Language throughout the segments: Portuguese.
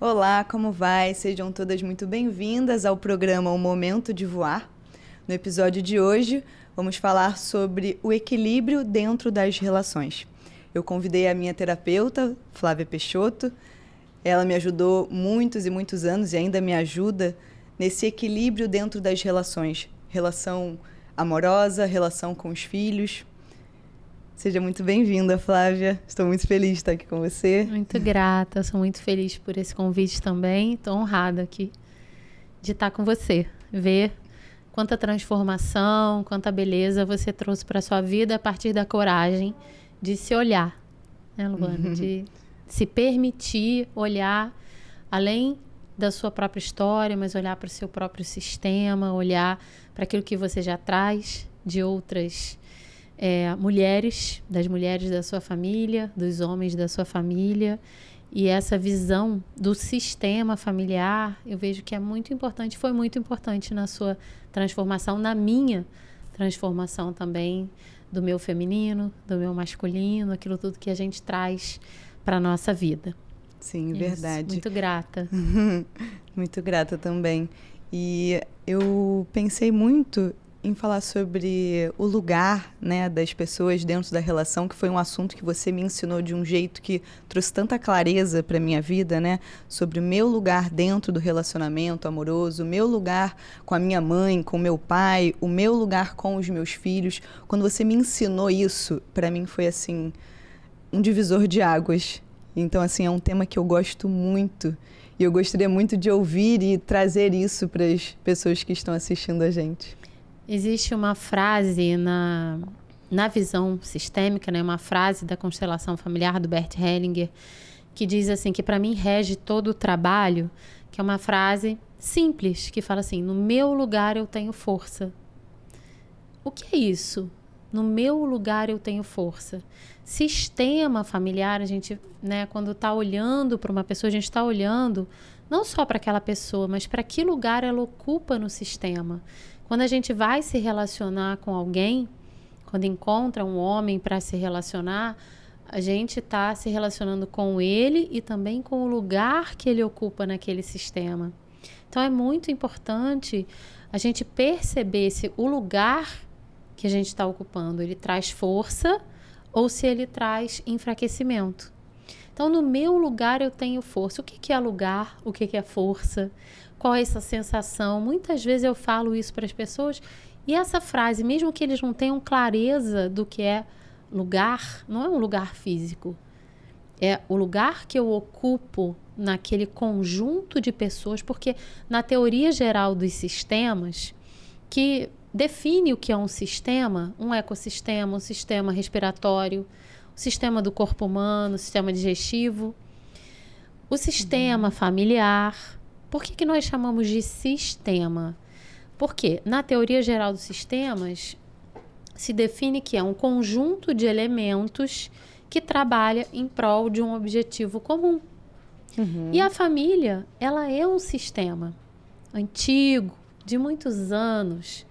Olá, como vai? Sejam todas muito bem-vindas ao programa O Momento de Voar. No episódio de hoje, vamos falar sobre o equilíbrio dentro das relações. Eu convidei a minha terapeuta, Flávia Peixoto. Ela me ajudou muitos e muitos anos e ainda me ajuda nesse equilíbrio dentro das relações. Relação amorosa, relação com os filhos. Seja muito bem-vinda, Flávia. Estou muito feliz de estar aqui com você. Muito grata, sou muito feliz por esse convite também. Estou honrada aqui de estar com você. Ver quanta transformação, quanta beleza você trouxe para a sua vida a partir da coragem de se olhar, né, Luana? De se permitir olhar além da sua própria história, mas olhar para o seu próprio sistema, olhar para aquilo que você já traz de outras mulheres, das mulheres da sua família, dos homens da sua família. E essa visão do sistema familiar, eu vejo que é muito importante, foi muito importante na sua transformação, na minha transformação também, do meu feminino, do meu masculino, aquilo tudo que a gente traz para a nossa vida. Sim, verdade. Muito grata. Muito grata também. E eu pensei muito em falar sobre o lugar, né, das pessoas dentro da relação, que foi um assunto que você me ensinou de um jeito que trouxe tanta clareza para a minha vida, né, sobre o meu lugar dentro do relacionamento amoroso, o meu lugar com a minha mãe, com o meu pai, o meu lugar com os meus filhos. Quando você me ensinou isso, para mim foi assim um divisor de águas. Então, assim, é um tema que eu gosto muito e eu gostaria muito de ouvir e trazer isso para as pessoas que estão assistindo a gente. Existe uma frase na visão sistêmica, né, uma frase da constelação familiar do Bert Hellinger, que diz assim, que para mim rege todo o trabalho, que é uma frase simples, que fala assim: no meu lugar eu tenho força. O que é isso? No meu lugar eu tenho força. Sistema familiar, a gente, né, quando está olhando para uma pessoa, a gente está olhando não só para aquela pessoa, mas para que lugar ela ocupa no sistema. Quando a gente vai se relacionar com alguém, quando encontra um homem para se relacionar, a gente está se relacionando com ele e também com o lugar que ele ocupa naquele sistema. Então é muito importante a gente perceber se o lugar que a gente está ocupando, ele traz força ou se ele traz enfraquecimento. Então, no meu lugar eu tenho força. O que é lugar? O que é força? Qual é essa sensação? Muitas vezes eu falo isso para as pessoas e essa frase, mesmo que eles não tenham clareza do que é lugar, não é um lugar físico. É o lugar que eu ocupo naquele conjunto de pessoas, porque na teoria geral dos sistemas, que define o que é um sistema, um ecossistema, um sistema respiratório, o sistema do corpo humano, o sistema digestivo, o sistema familiar. Por que nós chamamos de sistema? Porque na teoria geral dos sistemas se define que é um conjunto de elementos que trabalha em prol de um objetivo comum. E a família, ela é um sistema antigo, de muitos anos.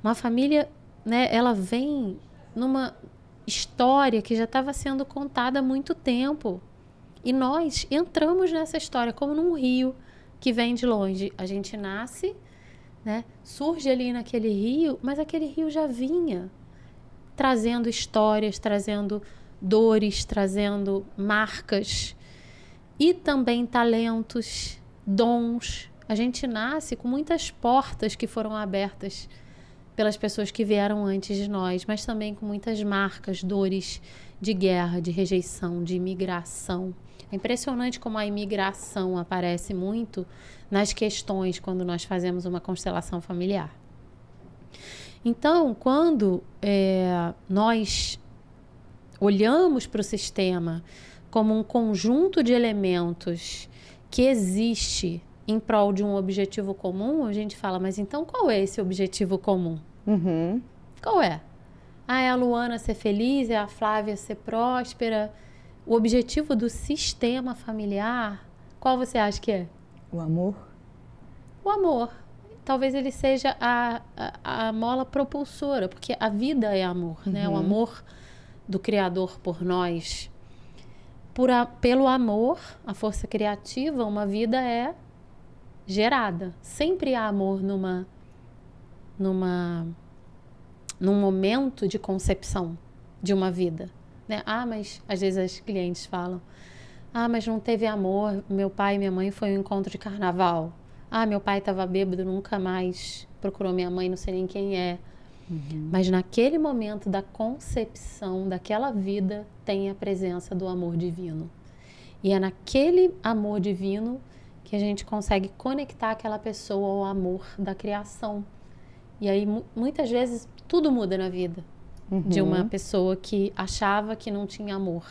Uma família, né, ela vem numa história que já estava sendo contada há muito tempo. E nós entramos nessa história como num rio que vem de longe. A gente nasce, né, surge ali naquele rio, mas aquele rio já vinha trazendo histórias, trazendo dores, trazendo marcas e também talentos, dons. A gente nasce com muitas portas que foram abertas pelas pessoas que vieram antes de nós, mas também com muitas marcas, dores de guerra, de rejeição, de imigração. É impressionante como a imigração aparece muito nas questões quando nós fazemos uma constelação familiar. Então, quando nós olhamos para o sistema como um conjunto de elementos que existe em prol de um objetivo comum, a gente fala, mas então qual é esse objetivo comum? Qual é? É a Luana ser feliz, é a Flávia ser próspera. O objetivo do sistema familiar, qual você acha que é? O amor? O amor. Talvez ele seja a mola propulsora, porque a vida é amor, né? O amor do Criador por nós. Pelo amor, a força criativa, uma vida é gerada. Sempre há amor num momento de concepção de uma vida, né? Mas às vezes as clientes falam: mas não teve amor, meu pai e minha mãe foi um encontro de carnaval. Meu pai estava bêbado, nunca mais procurou minha mãe, não sei nem quem é. Mas naquele momento da concepção daquela vida tem a presença do amor divino. E é naquele amor divino que a gente consegue conectar aquela pessoa ao amor da criação. E aí, muitas vezes, tudo muda na vida de uma pessoa que achava que não tinha amor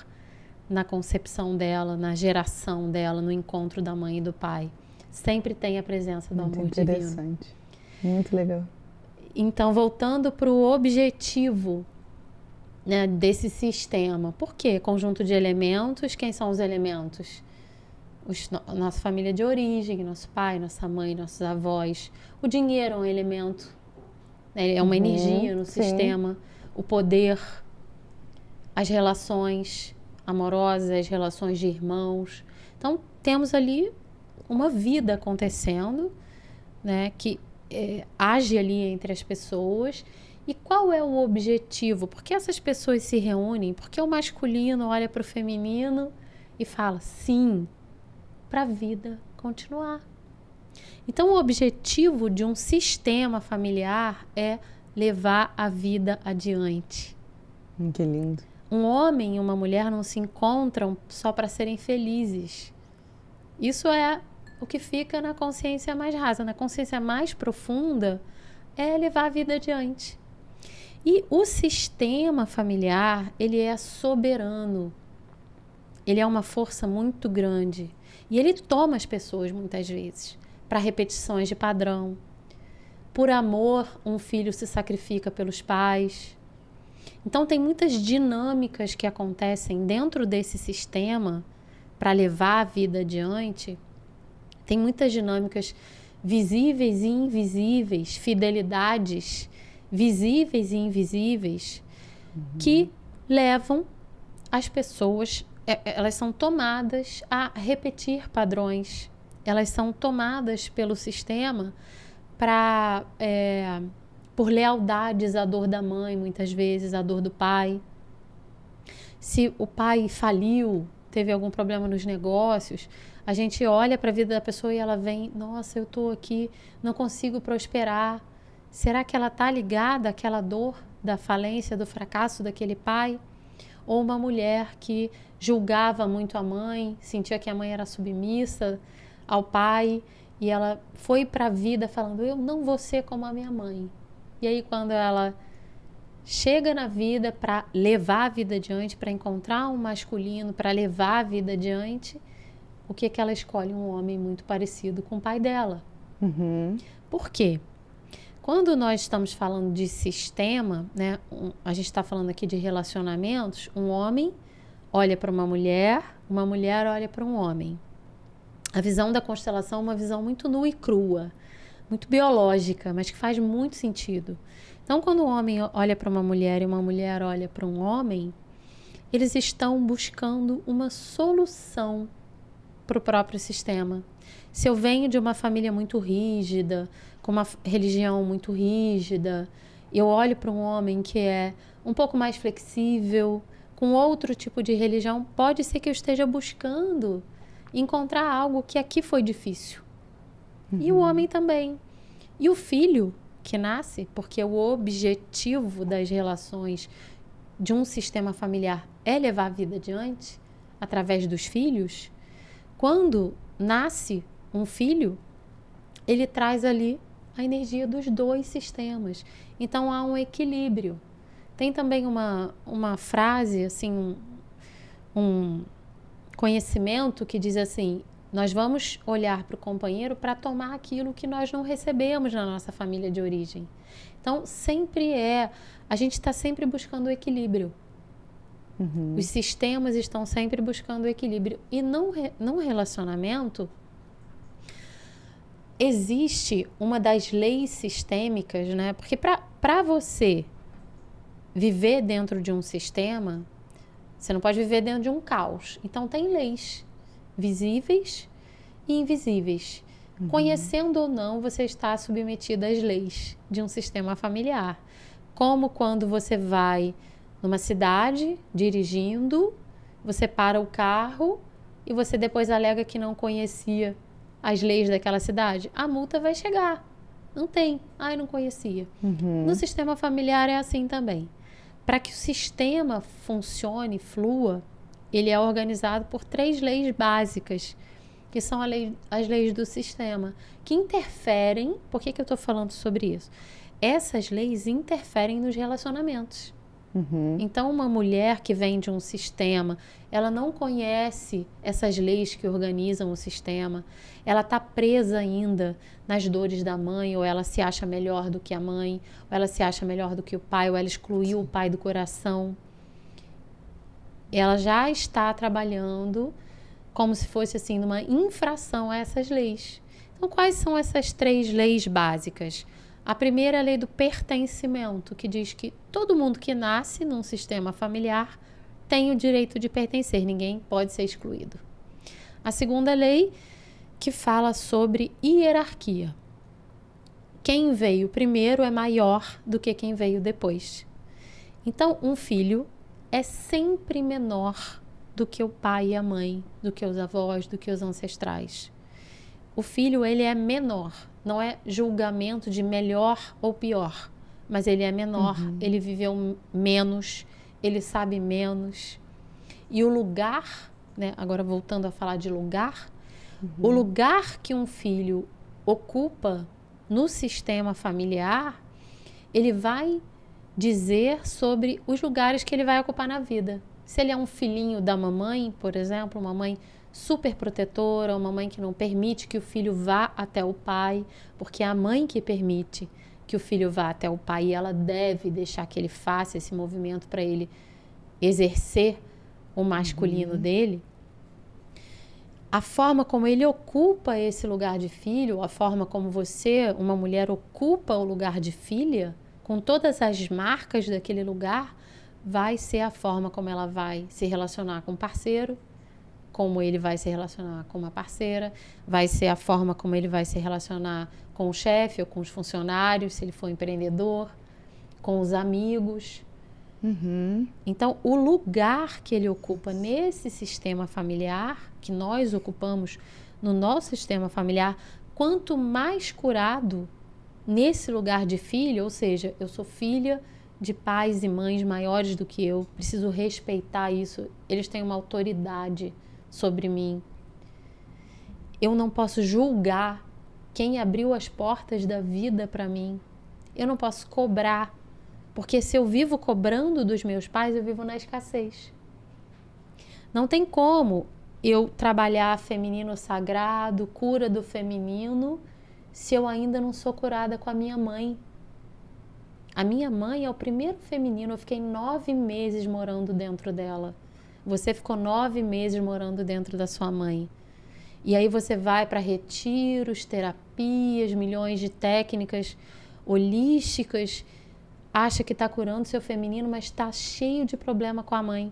na concepção dela, na geração dela, no encontro da mãe e do pai. Sempre tem a presença do amor divino. Muito interessante. Muito legal. Então, voltando para o objetivo, né, desse sistema. Por quê? Conjunto de elementos. Quem são os elementos? Nossa família de origem, nosso pai, nossa mãe, nossos avós. O dinheiro é um elemento, né? É uma energia no sistema. O poder, as relações amorosas, as relações de irmãos. Então, temos ali uma vida acontecendo, né, que age ali entre as pessoas. E qual é o objetivo? Por que essas pessoas se reúnem? Porque o masculino olha para o feminino e fala: sim, para a vida continuar. Então, o objetivo de um sistema familiar é levar a vida adiante. Que lindo. Um homem e uma mulher não se encontram só para serem felizes. Isso é o que fica na consciência mais rasa. Na consciência mais profunda é levar a vida adiante. E o sistema familiar, ele é soberano. Ele é uma força muito grande. E ele toma as pessoas, muitas vezes, para repetições de padrão. Por amor, um filho se sacrifica pelos pais. Então, tem muitas dinâmicas que acontecem dentro desse sistema para levar a vida adiante. Tem muitas dinâmicas visíveis e invisíveis, fidelidades visíveis e invisíveis, que levam as pessoas, elas são tomadas a repetir padrões, elas são tomadas pelo sistema por lealdades à dor da mãe, muitas vezes, à dor do pai. Se o pai faliu, teve algum problema nos negócios, a gente olha para a vida da pessoa e ela vem: nossa, eu estou aqui, não consigo prosperar. Será que ela está ligada àquela dor da falência, do fracasso daquele pai? Ou uma mulher que julgava muito a mãe, sentia que a mãe era submissa ao pai, e ela foi para a vida falando: eu não vou ser como a minha mãe. E aí, quando ela chega na vida para levar a vida adiante, para encontrar um masculino, para levar a vida adiante, o que ela escolhe? Um homem muito parecido com o pai dela. Por quê? Quando nós estamos falando de sistema, né, a gente está falando aqui de relacionamentos, um homem olha para uma mulher olha para um homem. A visão da constelação é uma visão muito nua e crua, muito biológica, mas que faz muito sentido. Então, quando um homem olha para uma mulher e uma mulher olha para um homem, eles estão buscando uma solução para o próprio sistema. Se eu venho de uma família muito rígida, com uma religião muito rígida, eu olho para um homem que é um pouco mais flexível, com outro tipo de religião, pode ser que eu esteja buscando encontrar algo que aqui foi difícil. E o homem também. E o filho que nasce, porque o objetivo das relações de um sistema familiar é levar a vida adiante, através dos filhos. Quando nasce um filho, ele traz ali a energia dos dois sistemas. Então, há um equilíbrio. Tem também uma frase, assim, um conhecimento que diz assim: nós vamos olhar para o companheiro para tomar aquilo que nós não recebemos na nossa família de origem. Então, a gente está sempre buscando o equilíbrio. Os sistemas estão sempre buscando o equilíbrio. E num relacionamento, existe uma das leis sistêmicas, né? Porque para você viver dentro de um sistema, Você não pode viver dentro de um caos. Então, tem leis visíveis e invisíveis. Conhecendo ou não, você está submetido às leis de um sistema familiar. Como quando você vai numa cidade dirigindo, você para o carro e você depois alega que não conhecia as leis daquela cidade. A multa vai chegar. Não tem. Ai, não conhecia. No sistema familiar é assim também. Para que o sistema funcione, flua, ele é organizado por 3 leis básicas, que são as leis do sistema, que interferem. Por que eu estou falando sobre isso? Essas leis interferem nos relacionamentos. Então, uma mulher que vem de um sistema, ela não conhece essas leis que organizam o sistema, ela está presa ainda nas dores da mãe, ou ela se acha melhor do que a mãe, ou ela se acha melhor do que o pai, ou ela excluiu o pai do coração. Ela já está trabalhando como se fosse assim, numa infração a essas leis. Então, quais são essas 3 leis básicas? A primeira é a lei do pertencimento, que diz que todo mundo que nasce num sistema familiar tem o direito de pertencer, ninguém pode ser excluído. A segunda lei, que fala sobre hierarquia. Quem veio primeiro é maior do que quem veio depois. Então, um filho é sempre menor do que o pai e a mãe, do que os avós, do que os ancestrais. O filho, ele é menor, não é julgamento de melhor ou pior, mas ele é menor, ele viveu menos, ele sabe menos. E o lugar, né, agora voltando a falar de lugar, o lugar que um filho ocupa no sistema familiar, ele vai dizer sobre os lugares que ele vai ocupar na vida. Se ele é um filhinho da mamãe, por exemplo, uma mãe super protetora, uma mãe que não permite que o filho vá até o pai, porque é a mãe que permite que o filho vá até o pai e ela deve deixar que ele faça esse movimento para ele exercer o masculino dele. A forma como ele ocupa esse lugar de filho, a forma como você, uma mulher, ocupa o lugar de filha, com todas as marcas daquele lugar, vai ser a forma como ela vai se relacionar com o parceiro, como ele vai se relacionar com uma parceira, vai ser a forma como ele vai se relacionar com o chefe ou com os funcionários, se ele for empreendedor, com os amigos. Então, o lugar que ele ocupa nesse sistema familiar, que nós ocupamos no nosso sistema familiar, quanto mais curado nesse lugar de filho, ou seja, eu sou filha de pais e mães maiores do que eu, preciso respeitar isso, eles têm uma autoridade sobre mim. Eu não posso julgar quem abriu as portas da vida para mim. Eu não posso cobrar, porque se eu vivo cobrando dos meus pais, eu vivo na escassez. Não tem como eu trabalhar feminino sagrado, cura do feminino, se eu ainda não sou curada com a minha mãe. A minha mãe é o primeiro feminino, eu fiquei 9 meses morando dentro dela. Você ficou 9 meses morando dentro da sua mãe. E aí você vai para retiros, terapias, milhões de técnicas holísticas, acha que está curando seu feminino, mas está cheio de problema com a mãe.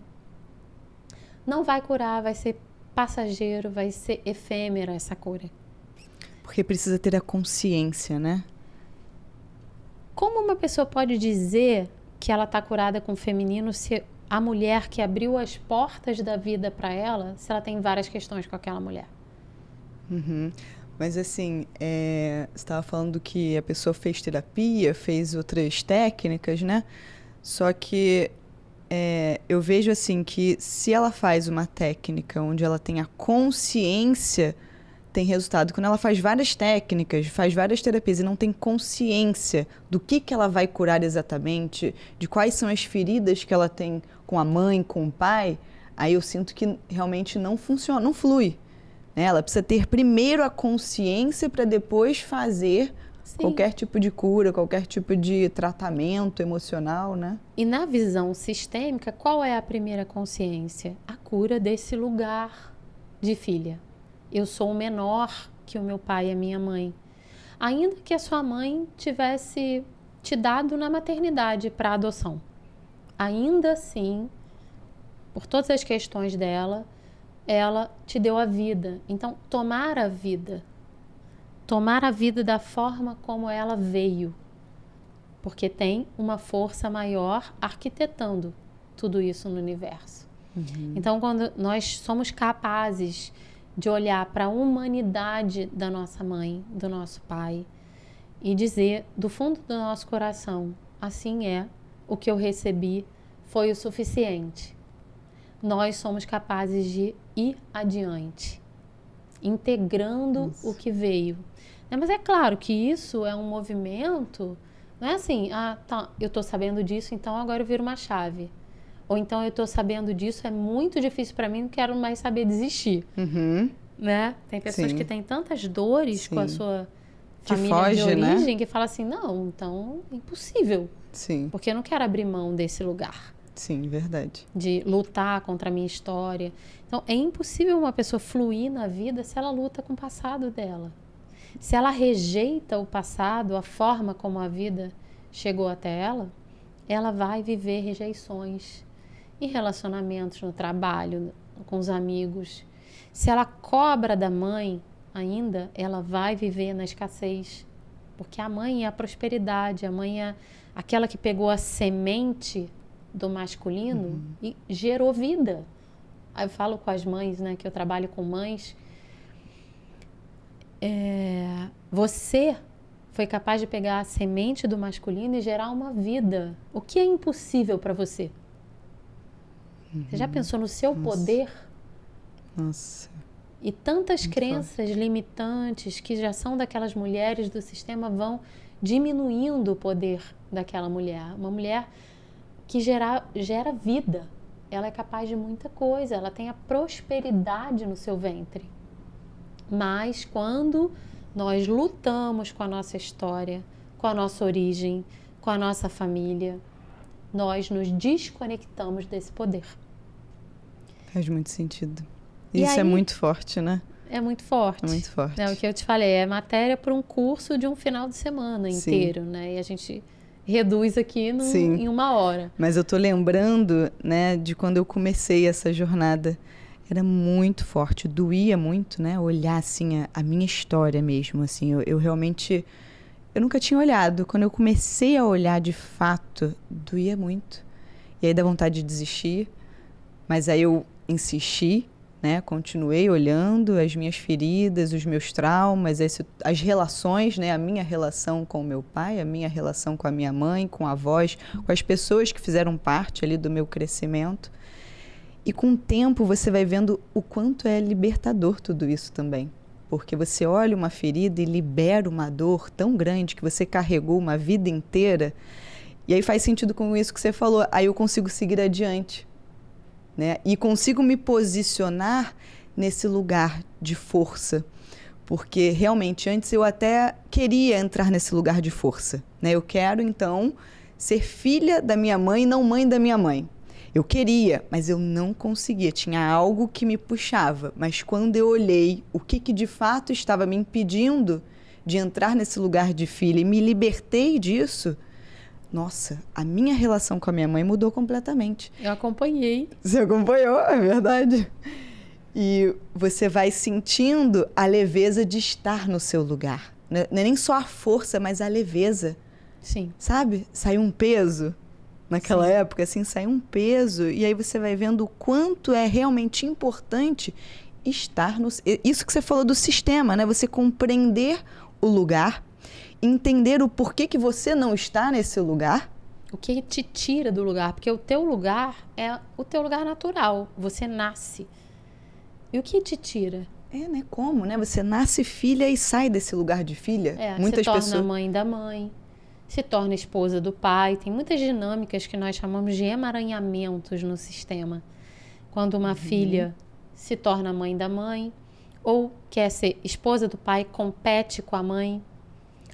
Não vai curar, vai ser passageiro, vai ser efêmera essa cura. Porque precisa ter a consciência, né? Como uma pessoa pode dizer que ela está curada com o feminino se a mulher que abriu as portas da vida para ela, se ela tem várias questões com aquela mulher? Mas assim, você estava falando que a pessoa fez terapia, fez outras técnicas, né? Só que eu vejo assim que se ela faz uma técnica onde ela tem a consciência, tem resultado. Quando ela faz várias técnicas, faz várias terapias e não tem consciência do que ela vai curar exatamente, de quais são as feridas que ela tem com a mãe, com o pai, aí eu sinto que realmente não funciona, não flui. Né? Ela precisa ter primeiro a consciência para depois fazer qualquer tipo de cura, qualquer tipo de tratamento emocional, né? E na visão sistêmica, qual é a primeira consciência? A cura desse lugar de filha. Eu sou menor que o meu pai e a minha mãe. Ainda que a sua mãe tivesse te dado na maternidade para adoção. Ainda assim, por todas as questões dela, ela te deu a vida. Então, tomar a vida da forma como ela veio, porque tem uma força maior arquitetando tudo isso no universo. Então, quando nós somos capazes de olhar para a humanidade da nossa mãe, do nosso pai, e dizer do fundo do nosso coração, assim é, o que eu recebi foi o suficiente. Nós somos capazes de ir adiante, integrando o que veio. Mas é claro que isso é um movimento, não é assim, tá, eu estou sabendo disso, então agora eu viro uma chave. Ou então eu estou sabendo disso, é muito difícil para mim, não quero mais saber desistir. Né? Tem pessoas que têm tantas dores com a sua família de origem, que fala assim, não, então é impossível. Porque eu não quero abrir mão desse lugar. Sim, verdade. De lutar contra a minha história. Então, é impossível uma pessoa fluir na vida se ela luta com o passado dela. Se ela rejeita o passado, a forma como a vida chegou até ela, ela vai viver rejeições em relacionamentos, no trabalho, com os amigos. Se ela cobra da mãe ainda, ela vai viver na escassez. Porque a mãe é a prosperidade, a mãe é aquela que pegou a semente do masculino e gerou vida. Aí eu falo com as mães, né, que eu trabalho com mães. Você foi capaz de pegar a semente do masculino e gerar uma vida. O que é impossível para você? Você já pensou no seu poder? Nossa. E tantas crenças limitantes que já são daquelas mulheres do sistema vão diminuindo o poder daquela mulher. Uma mulher que gera vida. Ela é capaz de muita coisa. Ela tem a prosperidade no seu ventre. Mas quando nós lutamos com a nossa história, com a nossa origem, com a nossa família, nós nos desconectamos desse poder. Faz muito sentido. Isso aí, é muito forte, né? É muito forte. É muito forte. O que eu te falei, é matéria para um curso de um final de semana inteiro, né? E a gente reduz aqui em 1 hora. Mas eu tô lembrando, né, de quando eu comecei essa jornada. Era muito forte, doía muito, né? Olhar, assim, a minha história mesmo, assim. Eu realmente... Eu nunca tinha olhado. Quando eu comecei a olhar de fato, doía muito. E aí dá vontade de desistir. Mas aí eu insisti, né? Continuei olhando as minhas feridas, os meus traumas, as relações, né? A minha relação com o meu pai, a minha relação com a minha mãe, com a avós, com as pessoas que fizeram parte ali do meu crescimento. E com o tempo você vai vendo o quanto é libertador tudo isso também. Porque você olha uma ferida e libera uma dor tão grande que você carregou uma vida inteira. E aí faz sentido com isso que você falou. Aí eu consigo seguir adiante, né? E consigo me posicionar nesse lugar de força. Porque realmente antes eu até queria entrar nesse lugar de força, né? Eu quero então ser filha da minha mãe e não mãe da minha mãe. Eu queria, mas eu não conseguia. Tinha algo que me puxava. Mas quando eu olhei o que de fato estava me impedindo de entrar nesse lugar de filha e me libertei disso, nossa, a minha relação com a minha mãe mudou completamente. Eu acompanhei. Você acompanhou, é verdade. E você vai sentindo a leveza de estar no seu lugar. Não é nem só a força, mas a leveza. Sim. Sabe? Saiu um peso. Naquela época, assim, sai um peso e aí você vai vendo o quanto é realmente importante estar no... Isso que você falou do sistema, né? Você compreender o lugar, entender o porquê que você não está nesse lugar. O que te tira do lugar, porque o teu lugar é o teu lugar natural, você nasce. E o que te tira? Né? Como, né? Você nasce filha e sai desse lugar de filha. Muitas se torna mãe da mãe. Se torna esposa do pai. Tem muitas dinâmicas que nós chamamos de emaranhamentos no sistema. Quando uma filha se torna mãe da mãe, ou quer ser esposa do pai, compete com a mãe,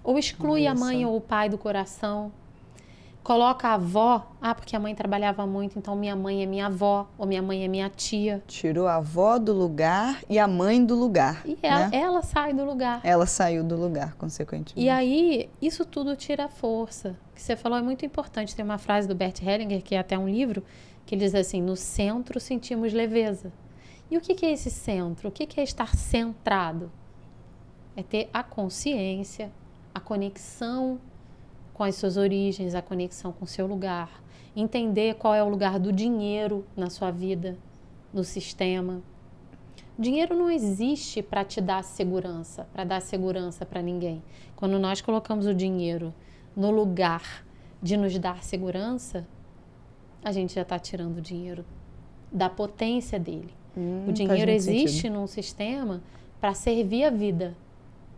ou exclui a mãe ou o pai do coração, coloca a avó, porque a mãe trabalhava muito, então minha mãe é minha avó, ou minha mãe é minha tia. Tirou a avó do lugar e a mãe do lugar. E ela sai do lugar. Ela saiu do lugar, consequentemente. E aí, isso tudo tira a força. O que você falou é muito importante. Tem uma frase do Bert Hellinger, que é até um livro, que ele diz assim, no centro sentimos leveza. E o que é esse centro? O que é estar centrado? É ter a consciência, a conexão com as suas origens, a conexão com o seu lugar, entender qual é o lugar do dinheiro na sua vida, no sistema. O dinheiro não existe para te dar segurança, para dar segurança para ninguém. Quando nós colocamos o dinheiro no lugar de nos dar segurança, a gente já está tirando o dinheiro da potência dele. O dinheiro existe num sistema para servir a vida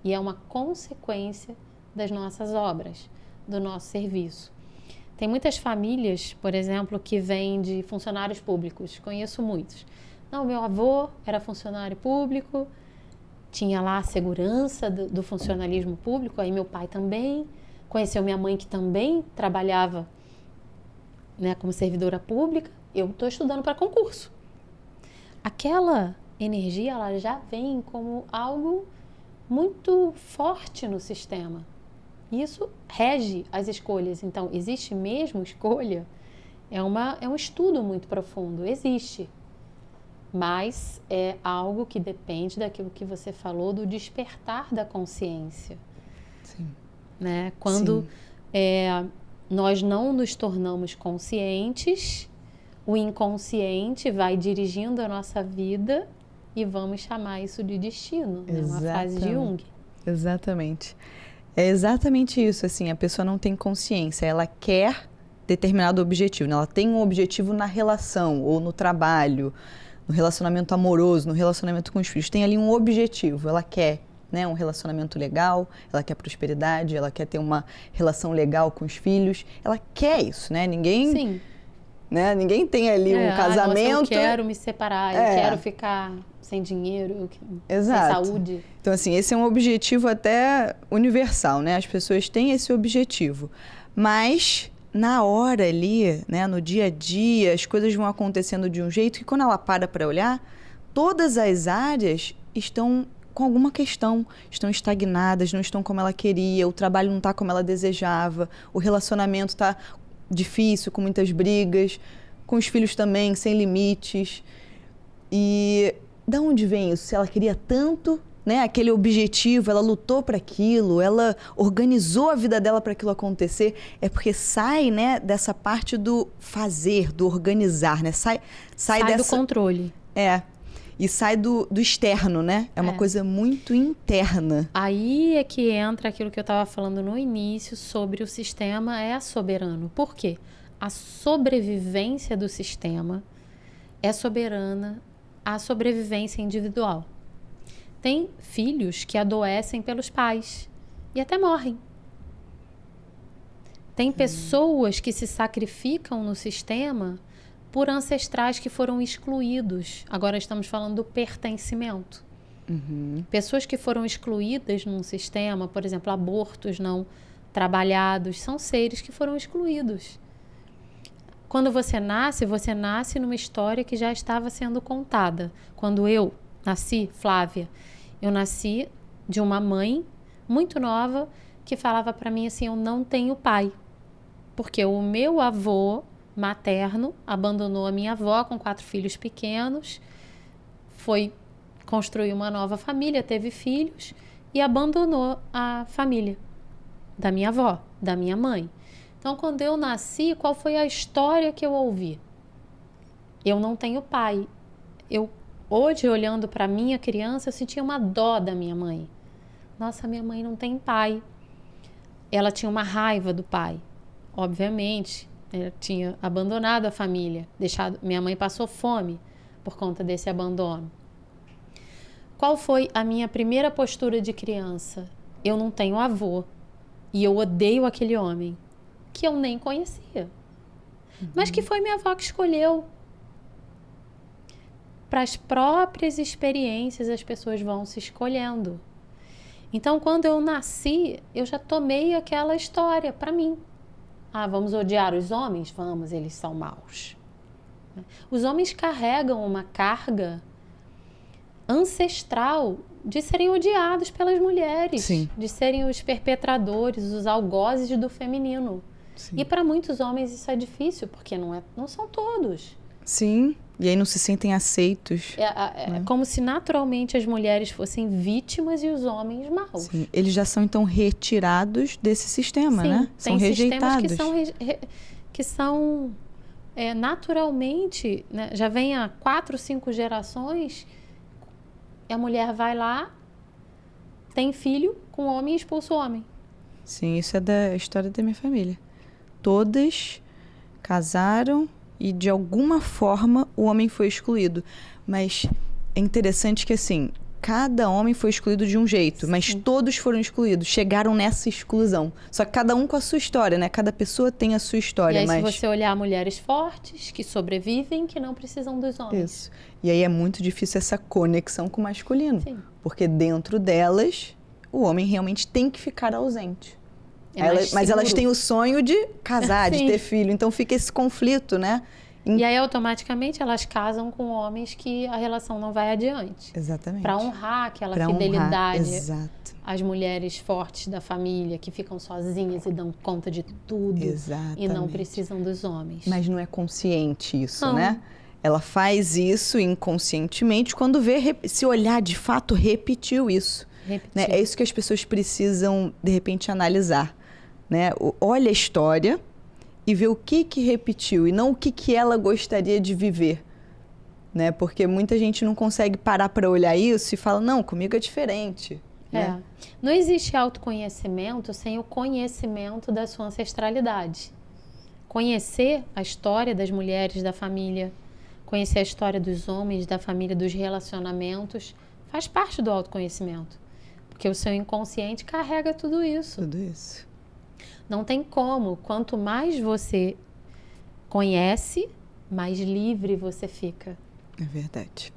e é uma consequência das nossas obras, do nosso serviço. Tem muitas famílias, por exemplo, que vêm de funcionários públicos, conheço muitos. Não, meu avô era funcionário público, tinha lá a segurança do funcionalismo público, aí meu pai também, conheceu minha mãe que também trabalhava, né, como servidora pública, eu estou estudando para concurso. Aquela energia, ela já vem como algo muito forte no sistema. Isso rege as escolhas. Então, existe mesmo escolha? É um estudo muito profundo, existe. Mas é algo que depende daquilo que você falou, do despertar da consciência. Sim. Né? Quando nós não nos tornamos conscientes, o inconsciente vai dirigindo a nossa vida e vamos chamar isso de destino. É uma frase de Jung. Exatamente. É exatamente isso, assim, a pessoa não tem consciência, ela quer determinado objetivo, né? Ela tem um objetivo na relação ou no trabalho, no relacionamento amoroso, no relacionamento com os filhos, tem ali um objetivo, ela quer, né, um relacionamento legal, ela quer prosperidade, ela quer ter uma relação legal com os filhos, ela quer isso, né? Ninguém... Sim. Né? Ninguém tem ali um casamento... Nossa, eu quero me separar, eu quero ficar sem dinheiro, Exato. sem saúde. Então, assim, esse é um objetivo até universal, né? As pessoas têm esse objetivo. Mas, na hora ali, né, no dia a dia, as coisas vão acontecendo de um jeito que, quando ela para olhar, todas as áreas estão com alguma questão, estão estagnadas, não estão como ela queria, o trabalho não está como ela desejava, o relacionamento está difícil, com muitas brigas, com os filhos também, sem limites. E da onde vem isso? Se ela queria tanto, né, aquele objetivo, ela lutou para aquilo, ela organizou a vida dela para aquilo acontecer, é porque sai, né, dessa parte do fazer, do organizar, né? Sai do controle. E sai do externo, né? É uma coisa muito interna. Aí é que entra aquilo que eu estava falando no início sobre o sistema é soberano. Por quê? A sobrevivência do sistema é soberana à sobrevivência individual. Tem filhos que adoecem pelos pais e até morrem. Tem pessoas que se sacrificam no sistema por ancestrais que foram excluídos. Agora estamos falando do pertencimento. Pessoas que foram excluídas num sistema, por exemplo, abortos não trabalhados, são seres que foram excluídos. Quando você nasce numa história que já estava sendo contada. Quando eu nasci, Flávia, eu nasci de uma mãe muito nova que falava para mim assim, eu não tenho pai. Porque o meu avô materno abandonou a minha avó com 4 filhos pequenos, foi construir uma nova família, teve filhos e abandonou a família da minha avó, da minha mãe. Então, quando eu nasci, qual foi a história que eu ouvi? Eu não tenho pai. Hoje, olhando para minha criança, eu sentia uma dó da minha mãe. Nossa, minha mãe não tem pai. Ela tinha uma raiva do pai, obviamente. Ela tinha abandonado a família, minha mãe passou fome por conta desse abandono. Qual foi a minha primeira postura de criança? Eu não tenho avô e eu odeio aquele homem que eu nem conhecia, mas que foi minha avó que escolheu. Para as próprias experiências as pessoas vão se escolhendo. Então, quando eu nasci, eu já tomei aquela história para mim. Vamos odiar os homens? Vamos, eles são maus. Os homens carregam uma carga ancestral de serem odiados pelas mulheres, Sim. de serem os perpetradores, os algozes do feminino. Sim. E para muitos homens isso é difícil, porque não são todos. Sim, e aí não se sentem aceitos. É como se naturalmente as mulheres fossem vítimas e os homens maus. Sim, eles já são então retirados desse sistema, Sim, né? São rejeitados. Que são naturalmente, né? Já vem há 4, 5 gerações, e a mulher vai lá, tem filho com o homem e expulsa o homem. Sim, isso é da história da minha família. Todas casaram e de alguma forma o homem foi excluído. Mas é interessante que assim, cada homem foi excluído de um jeito, Sim. mas todos foram excluídos, chegaram nessa exclusão. Só que cada um com a sua história, né? Cada pessoa tem a sua história. E aí, mas... se você olhar mulheres fortes, que sobrevivem, que não precisam dos homens. Isso. E aí é muito difícil essa conexão com o masculino. Sim. Porque dentro delas, o homem realmente tem que ficar ausente. Mas elas têm o sonho de casar, de ter filho. Então fica esse conflito, né? E aí, automaticamente, elas casam com homens que a relação não vai adiante. Exatamente. Para honrar aquela fidelidade exato. às mulheres fortes da família, que ficam sozinhas e dão conta de tudo. Exatamente. E não precisam dos homens. Mas não é consciente isso, não. Né? Ela faz isso inconscientemente quando vê, se olhar de fato, repetiu isso. Né? É isso que as pessoas precisam, de repente, analisar. Né? Olha a história e vê o que repetiu e não o que ela gostaria de viver. Né? Porque muita gente não consegue parar para olhar isso e fala, não, comigo é diferente. Né? Não existe autoconhecimento sem o conhecimento da sua ancestralidade. Conhecer a história das mulheres da família, conhecer a história dos homens da família, dos relacionamentos, faz parte do autoconhecimento. Porque o seu inconsciente carrega tudo isso. Tudo isso. Não tem como. Quanto mais você conhece, mais livre você fica. É verdade.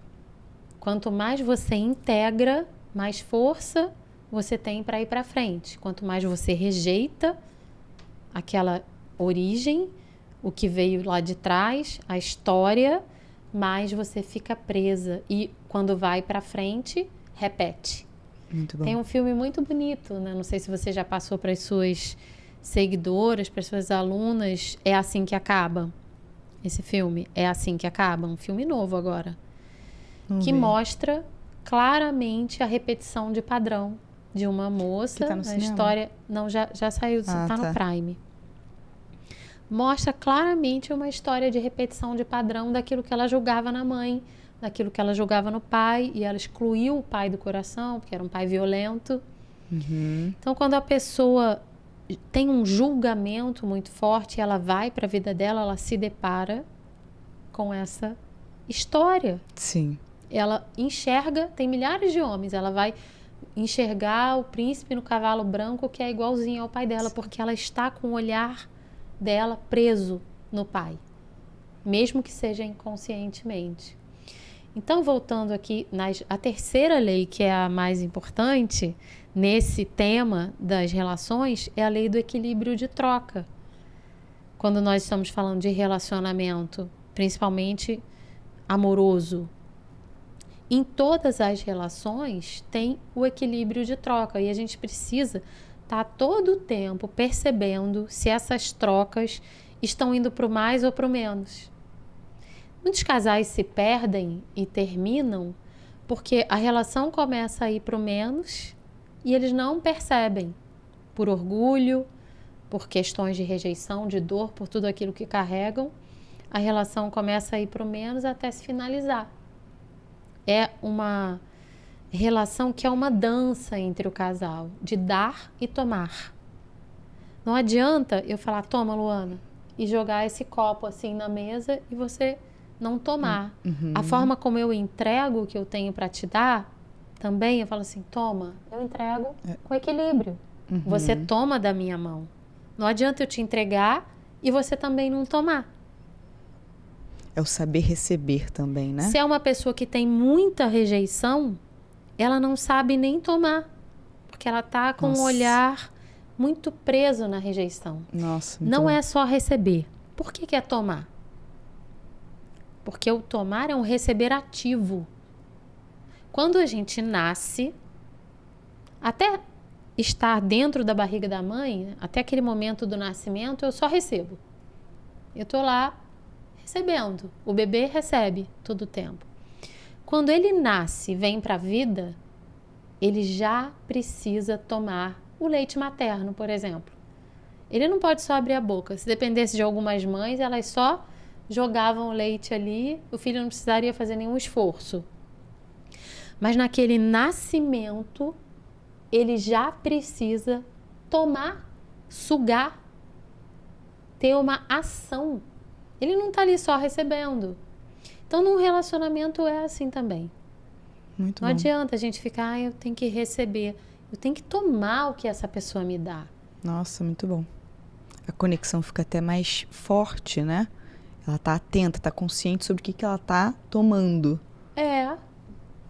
Quanto mais você integra, mais força você tem para ir para frente. Quanto mais você rejeita aquela origem, o que veio lá de trás, a história, mais você fica presa. E quando vai para frente, repete. Muito bom. Tem um filme muito bonito, né? Não sei se você já passou para as suas seguidoras, para as suas alunas. É Assim que Acaba. Esse filme, É Assim que Acaba. Um filme novo agora. Que mostra claramente a repetição de padrão de uma moça. Que tá no cinema? História... Não, já saiu, tá no Prime. Mostra claramente uma história de repetição de padrão daquilo que ela julgava na mãe, daquilo que ela julgava no pai, e ela excluiu o pai do coração, porque era um pai violento. Uhum. Então, quando a pessoa tem um julgamento muito forte, ela vai para a vida dela, ela se depara com essa história. Sim. Ela enxerga, tem milhares de homens, ela vai enxergar o príncipe no cavalo branco que é igualzinho ao pai dela, porque ela está com o olhar dela preso no pai, mesmo que seja inconscientemente. Então, voltando aqui, a terceira lei, que é a mais importante nesse tema das relações, é a lei do equilíbrio de troca. Quando nós estamos falando de relacionamento, principalmente amoroso, em todas as relações tem o equilíbrio de troca e a gente precisa estar todo o tempo percebendo se essas trocas estão indo para o mais ou para o menos. Muitos casais se perdem e terminam porque a relação começa a ir para o menos e eles não percebem, por orgulho, por questões de rejeição, de dor, por tudo aquilo que carregam, a relação começa a ir para o menos até se finalizar. É uma relação que é uma dança entre o casal, de dar e tomar. Não adianta eu falar, toma, Luana, e jogar esse copo assim na mesa e você não tomar. Uhum. A forma como eu entrego o que eu tenho para te dar, também eu falo assim, toma, eu entrego com equilíbrio. Uhum. Você toma da minha mão. Não adianta eu te entregar e você também não tomar. É o saber receber também, né? Se é uma pessoa que tem muita rejeição, ela não sabe nem tomar. Porque ela está com um olhar muito preso na rejeição. Nossa, não é só receber. Por que é tomar? Porque o tomar é um receber ativo. Quando a gente nasce, até estar dentro da barriga da mãe, até aquele momento do nascimento, eu só recebo. Eu estou lá recebendo. O bebê recebe todo o tempo. Quando ele nasce e vem para a vida, ele já precisa tomar o leite materno, por exemplo. Ele não pode só abrir a boca. Se dependesse de algumas mães, elas só jogavam o leite ali, o filho não precisaria fazer nenhum esforço. Mas naquele nascimento, ele já precisa tomar, sugar, ter uma ação. Ele não está ali só recebendo. Então, num relacionamento é assim também. Muito Não bom. adianta a gente ficar, eu tenho que receber. Eu tenho que tomar o que essa pessoa me dá. Nossa, muito bom. A conexão fica até mais forte, né? Ela tá atenta, tá consciente sobre o que ela tá tomando. É.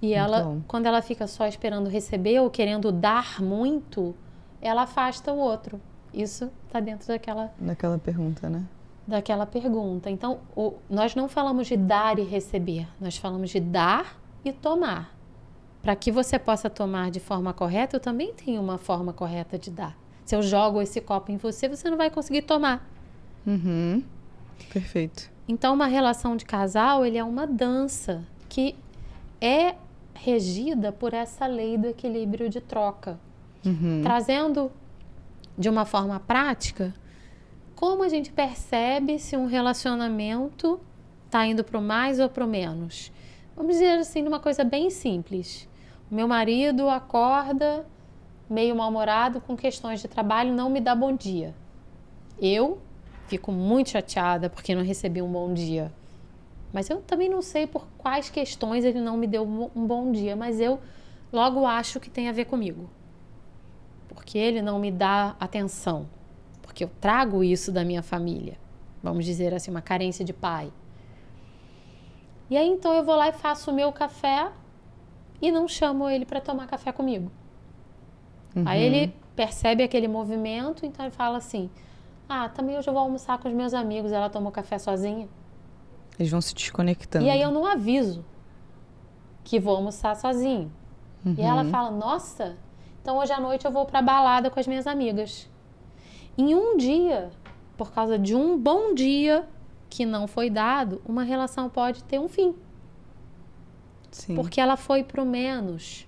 E Muito ela, bom. quando ela fica só esperando receber ou querendo dar muito, ela afasta o outro. Isso está dentro Naquela pergunta, né? daquela pergunta. Então, nós não falamos de dar e receber, nós falamos de dar e tomar. Para que você possa tomar de forma correta, eu também tenho uma forma correta de dar. Se eu jogo esse copo em você, você não vai conseguir tomar. Uhum. Perfeito. Então, uma relação de casal, ele é uma dança que é regida por essa lei do equilíbrio de troca. Uhum. Trazendo de uma forma prática, como a gente percebe se um relacionamento está indo para o mais ou para o menos? Vamos dizer assim, uma coisa bem simples. O meu marido acorda meio mal-humorado com questões de trabalho, não me dá bom dia. Eu fico muito chateada porque não recebi um bom dia. Mas eu também não sei por quais questões ele não me deu um bom dia, mas eu logo acho que tem a ver comigo. Porque ele não me dá atenção. Porque eu trago isso da minha família. Vamos dizer assim, uma carência de pai. E aí então eu vou lá e faço o meu café e não chamo ele para tomar café comigo. Uhum. Aí ele percebe aquele movimento, então ele fala assim: ah, também hoje eu vou almoçar com os meus amigos, ela tomou café sozinha. Eles vão se desconectando. E aí eu não aviso que vou almoçar sozinho. Uhum. E ela fala: nossa, então hoje à noite eu vou pra balada com as minhas amigas. Em um dia, por causa de um bom dia que não foi dado, uma relação pode ter um fim. Sim. Porque ela foi pro menos.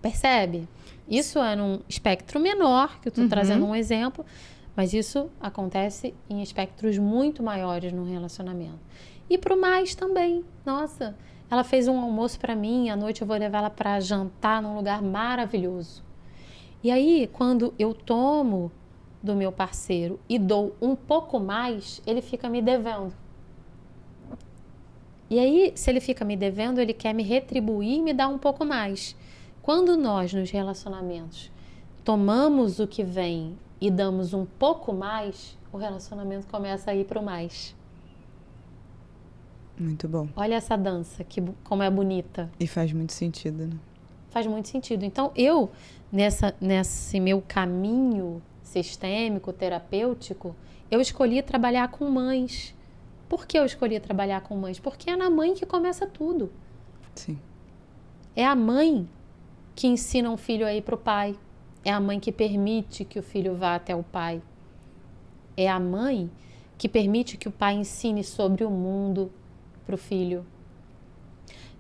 Percebe? Isso é num espectro menor, que eu estou trazendo um exemplo, mas isso acontece em espectros muito maiores no relacionamento. E pro mais também. Nossa, ela fez um almoço para mim, à noite eu vou levar ela para jantar num lugar maravilhoso. E aí, quando eu tomo do meu parceiro e dou um pouco mais, ele fica me devendo. E aí, se ele fica me devendo, ele quer me retribuir e me dar um pouco mais. Quando nós, nos relacionamentos, tomamos o que vem e damos um pouco mais, o relacionamento começa a ir para o mais. Muito bom. Olha essa dança, como é bonita. E faz muito sentido, né? Faz muito sentido. Então, eu, nesse meu caminho sistêmico, terapêutico, eu escolhi trabalhar com mães. Por que eu escolhi trabalhar com mães? Porque é na mãe que começa tudo. Sim. É a mãe que ensina um filho a ir para o pai. É a mãe que permite que o filho vá até o pai. É a mãe que permite que o pai ensine sobre o mundo para o filho.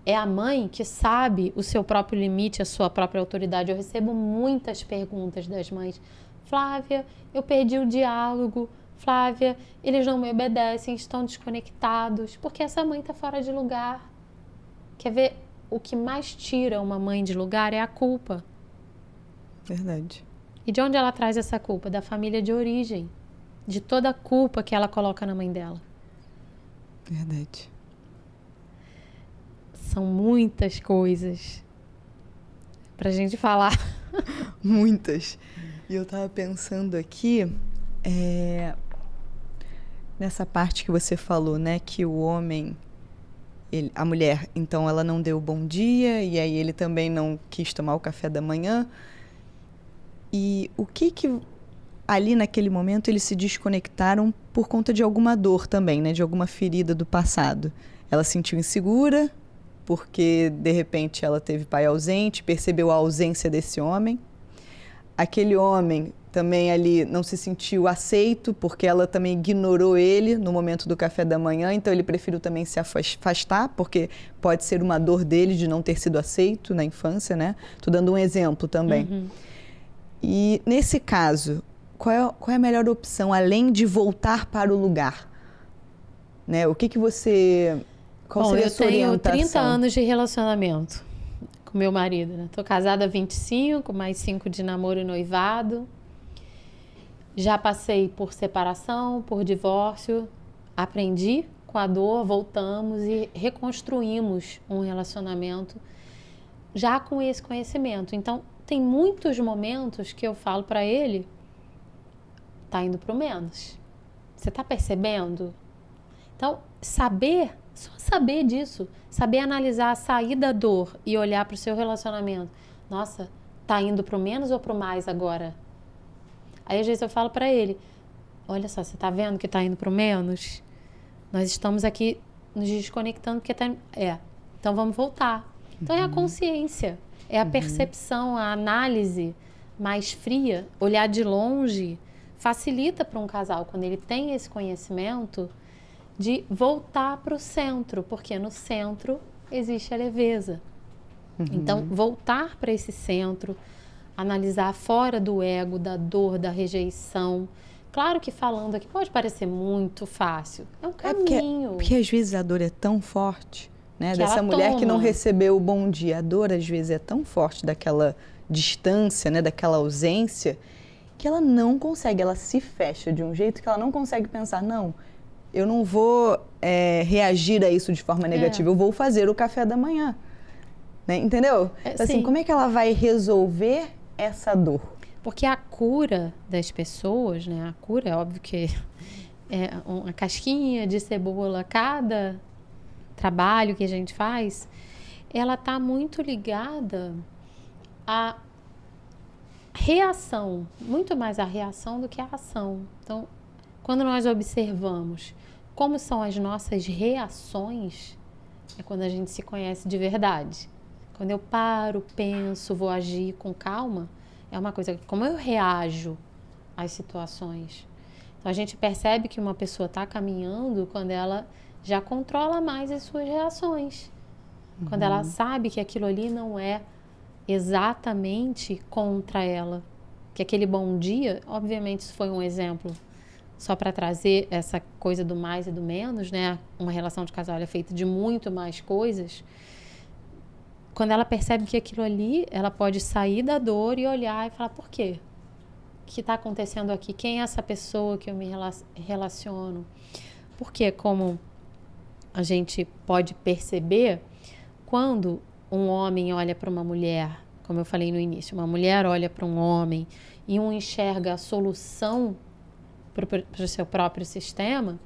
É a mãe que sabe o seu próprio limite, a sua própria autoridade. Eu recebo muitas perguntas das mães. Flávia, eu perdi o diálogo. Flávia, eles não me obedecem, estão desconectados. Porque essa mãe está fora de lugar. Quer ver? O que mais tira uma mãe de lugar é a culpa. Verdade. E de onde ela traz essa culpa? Da família de origem. De toda a culpa que ela coloca na mãe dela. Verdade. São muitas coisas pra gente falar. Muitas. E eu tava pensando aqui, nessa parte que você falou, né? Que o homem, a mulher, então ela não deu bom dia, e aí ele também não quis tomar o café da manhã. E o que ali naquele momento eles se desconectaram por conta de alguma dor também, né? De alguma ferida do passado. Ela se sentiu insegura, porque de repente ela teve pai ausente, percebeu a ausência desse homem. Aquele homem também ali não se sentiu aceito, porque ela também ignorou ele no momento do café da manhã, então ele preferiu também se afastar, porque pode ser uma dor dele de não ter sido aceito na infância, né? Tô dando um exemplo também. Uhum. E nesse caso, qual é a melhor opção, além de voltar para o lugar? Né? O que você... Qual seria a sua orientação? Eu tenho 30 anos de relacionamento com meu marido, né? Tô casada há 25, mais 5 de namoro e noivado. Já passei por separação, por divórcio, aprendi com a dor, voltamos e reconstruímos um relacionamento já com esse conhecimento. Então, tem muitos momentos que eu falo para ele, tá indo pro menos. Você tá percebendo? Então, só saber disso, saber analisar, sair da dor e olhar pro seu relacionamento. Nossa, tá indo pro menos ou pro mais agora? Aí, às vezes, eu falo para ele, olha só, você tá vendo que tá indo pro menos? Nós estamos aqui nos desconectando porque tá... então vamos voltar. Então, é a consciência, é a percepção, a análise mais fria, olhar de longe, facilita para um casal, quando ele tem esse conhecimento, de voltar para o centro, porque no centro existe a leveza. Então, voltar para esse centro, analisar fora do ego, da dor, da rejeição. Claro que falando aqui pode parecer muito fácil. É um caminho. Porque às vezes a dor é tão forte, né? Dessa ela mulher que não toma. recebeu o bom dia. A dor às vezes é tão forte daquela distância, né? Daquela ausência, que ela não consegue, ela se fecha de um jeito que ela não consegue pensar, não, eu não vou reagir a isso de forma negativa, eu vou fazer o café da manhã. Né? Entendeu? Então, assim, como é que ela vai resolver essa dor? Porque a cura das pessoas, né? A cura é óbvio que é uma casquinha de cebola, cada trabalho que a gente faz, ela está muito ligada à reação, muito mais à reação do que à ação. Então, quando nós observamos como são as nossas reações, é quando a gente se conhece de verdade. Quando eu paro, penso, vou agir com calma, é uma coisa, como eu reajo às situações. Então, a gente percebe que uma pessoa está caminhando quando ela já controla mais as suas reações. Quando ela sabe que aquilo ali não é exatamente contra ela. Que aquele bom dia, obviamente isso foi um exemplo só para trazer essa coisa do mais e do menos, né? Uma relação de casal é feita de muito mais coisas. Quando ela percebe que aquilo ali, ela pode sair da dor e olhar e falar, por quê? O que está acontecendo aqui? Quem é essa pessoa que eu me relaciono? Porque, como a gente pode perceber, quando um homem olha para uma mulher, como eu falei no início, uma mulher olha para um homem e um enxerga a solução para o seu próprio sistema,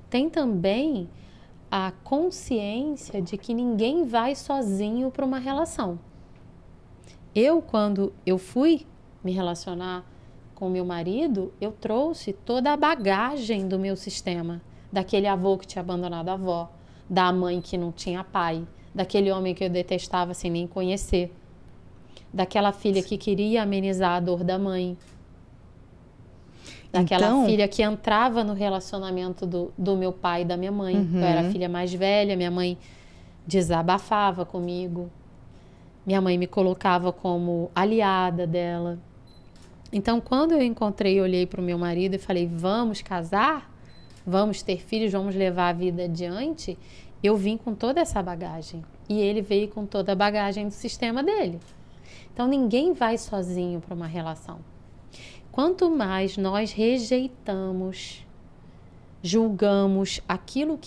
tem também a consciência de que ninguém vai sozinho para uma relação. Quando eu fui me relacionar com meu marido, eu trouxe toda a bagagem do meu sistema, daquele avô que tinha abandonado a avó, da mãe que não tinha pai, daquele homem que eu detestava sem nem conhecer, daquela filha que queria amenizar a dor da mãe, daquela filha que entrava no relacionamento do meu pai e da minha mãe. Eu era a filha mais velha, minha mãe desabafava comigo, minha mãe me colocava como aliada dela. Então, quando eu encontrei e olhei para o meu marido e falei, vamos casar? Vamos ter filhos, vamos levar a vida adiante? Eu vim com toda essa bagagem. E ele veio com toda a bagagem do sistema dele. Então, ninguém vai sozinho para uma relação. Quanto mais nós rejeitamos, julgamos aquilo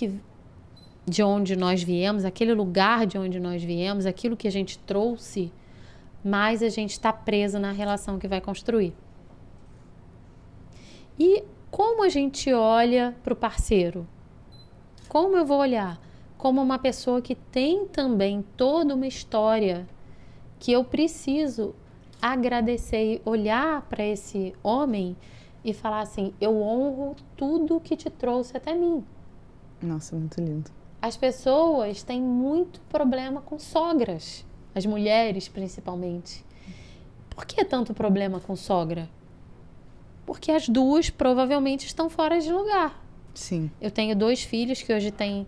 de onde nós viemos, aquele lugar de onde nós viemos, aquilo que a gente trouxe, mais a gente está preso na relação que vai construir. E como a gente olha para o parceiro? Como eu vou olhar? Como uma pessoa que tem também toda uma história que eu preciso agradecer e olhar para esse homem e falar assim, eu honro tudo que te trouxe até mim. Nossa, muito lindo. As pessoas têm muito problema com sogras, as mulheres principalmente. Por que tanto problema com sogra? Porque as duas provavelmente estão fora de lugar. Sim. Eu tenho 2 filhos que hoje têm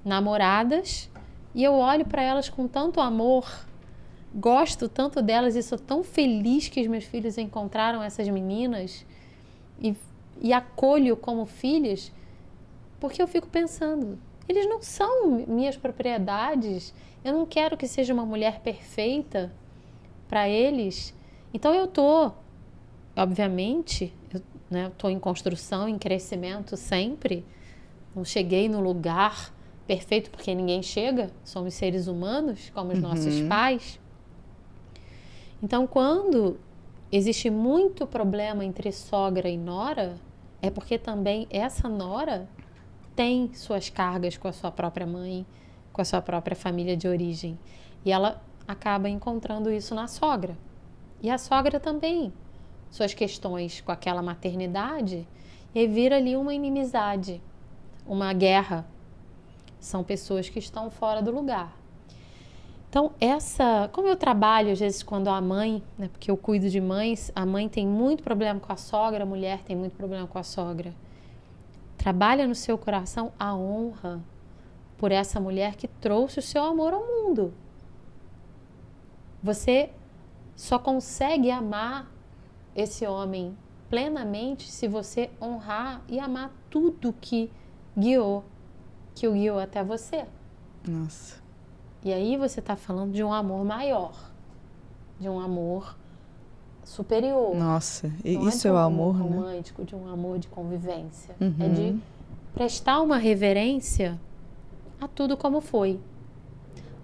namoradas e eu olho para elas com tanto amor, gosto tanto delas e sou tão feliz que os meus filhos encontraram essas meninas e acolho como filhas, porque eu fico pensando, eles não são minhas propriedades, eu não quero que seja uma mulher perfeita para eles. Então eu tô, obviamente, eu tô em construção, em crescimento sempre, não cheguei no lugar perfeito porque ninguém chega, somos seres humanos como os nossos pais. Então quando existe muito problema entre sogra e nora, é porque também essa nora tem suas cargas com a sua própria mãe, com a sua própria família de origem. E ela acaba encontrando isso na sogra. E a sogra também, suas questões com aquela maternidade, e aí vira ali uma inimizade, uma guerra. São pessoas que estão fora do lugar. Então, como eu trabalho, às vezes, quando a mãe, né, porque eu cuido de mães, a mãe tem muito problema com a sogra, a mulher tem muito problema com a sogra. Trabalha no seu coração a honra por essa mulher que trouxe o seu amor ao mundo. Você só consegue amar esse homem plenamente se você honrar e amar tudo que o guiou até você. Nossa. E aí você está falando de um amor maior, de um amor superior. Nossa, não isso é o amor, né? Romântico, de um amor de convivência. É de prestar uma reverência a tudo como foi.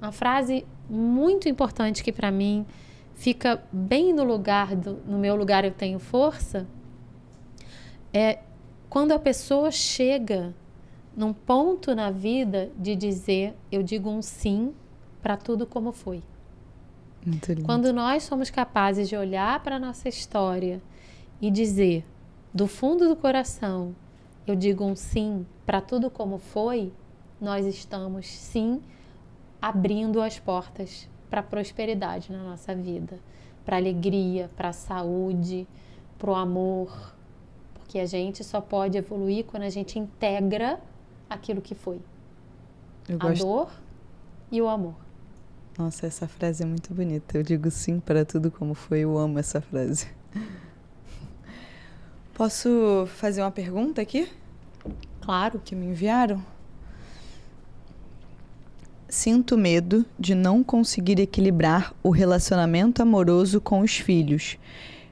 Uma frase muito importante que para mim fica bem no meu lugar eu tenho força, é quando a pessoa chega num ponto na vida de dizer, eu digo um sim para tudo como foi. Muito lindo. Quando nós somos capazes de olhar para a nossa história e dizer, do fundo do coração, eu digo um sim para tudo como foi, nós estamos sim abrindo as portas para a prosperidade na nossa vida, para a alegria, para a saúde, para o amor, porque a gente só pode evoluir quando a gente integra aquilo que foi. A dor e o amor. Nossa, essa frase é muito bonita. Eu digo sim para tudo como foi. Eu amo essa frase. Posso fazer uma pergunta aqui? Claro. Que me enviaram? Sinto medo de não conseguir equilibrar o relacionamento amoroso com os filhos.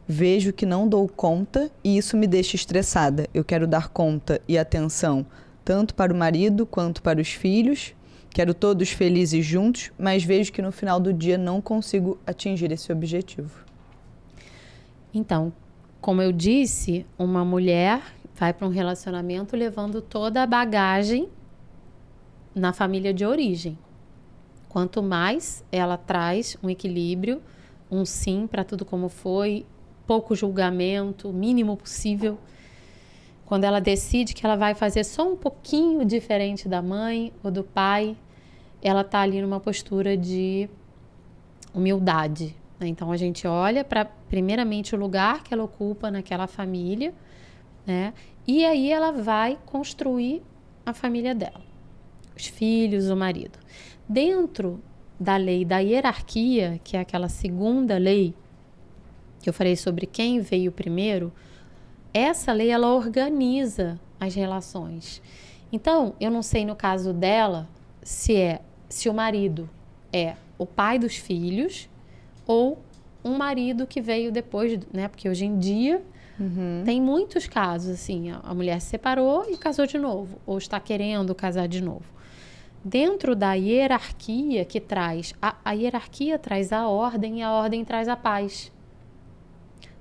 Vejo que não dou conta e isso me deixa estressada. Eu quero dar conta e atenção tanto para o marido quanto para os filhos. Quero todos felizes juntos, mas vejo que no final do dia não consigo atingir esse objetivo. Então, como eu disse, uma mulher vai para um relacionamento levando toda a bagagem na família de origem. Quanto mais ela traz um equilíbrio, um sim para tudo como foi, pouco julgamento, o mínimo possível. Quando ela decide que ela vai fazer só um pouquinho diferente da mãe ou do pai, ela está ali numa postura de humildade, né? Então a gente olha para, primeiramente, o lugar que ela ocupa naquela família, né? E aí ela vai construir a família dela, os filhos, o marido. Dentro da lei da hierarquia, que é aquela segunda lei que eu falei sobre quem veio primeiro, essa lei ela organiza as relações. Então, eu não sei no caso dela se o marido é o pai dos filhos ou um marido que veio depois, né? Porque hoje em dia tem muitos casos assim, a mulher se separou e casou de novo, ou está querendo casar de novo. Dentro da hierarquia que traz, a hierarquia traz a ordem e a ordem traz a paz.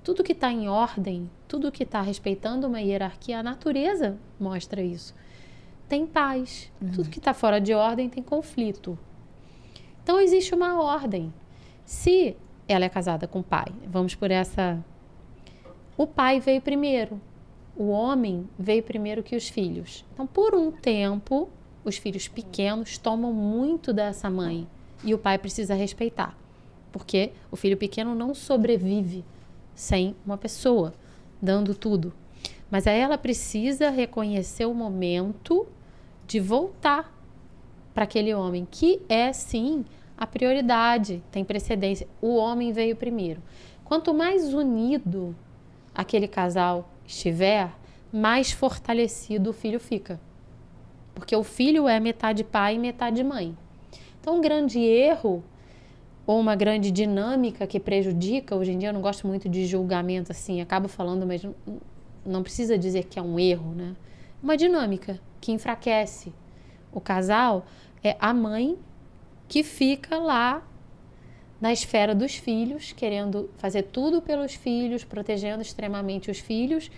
Tudo que está em ordem, tudo que está respeitando uma hierarquia, a natureza mostra isso. Tem paz. Tudo que está fora de ordem tem conflito. Então, existe uma ordem. Se ela é casada com o pai, vamos por essa... O pai veio primeiro. O homem veio primeiro que os filhos. Então, por um tempo, os filhos pequenos tomam muito dessa mãe. E o pai precisa respeitar. Porque o filho pequeno não sobrevive sem uma pessoa, dando tudo. Mas aí ela precisa reconhecer o momento de voltar para aquele homem, que é, sim, a prioridade, tem precedência. O homem veio primeiro. Quanto mais unido aquele casal estiver, mais fortalecido o filho fica. Porque o filho é metade pai e metade mãe. Então, um grande erro ou uma grande dinâmica que prejudica, hoje em dia eu não gosto muito de julgamento assim, acabo falando, mas não precisa dizer que é um erro, né? Uma dinâmica que enfraquece o casal é a mãe que fica lá na esfera dos filhos, querendo fazer tudo pelos filhos, protegendo extremamente os filhos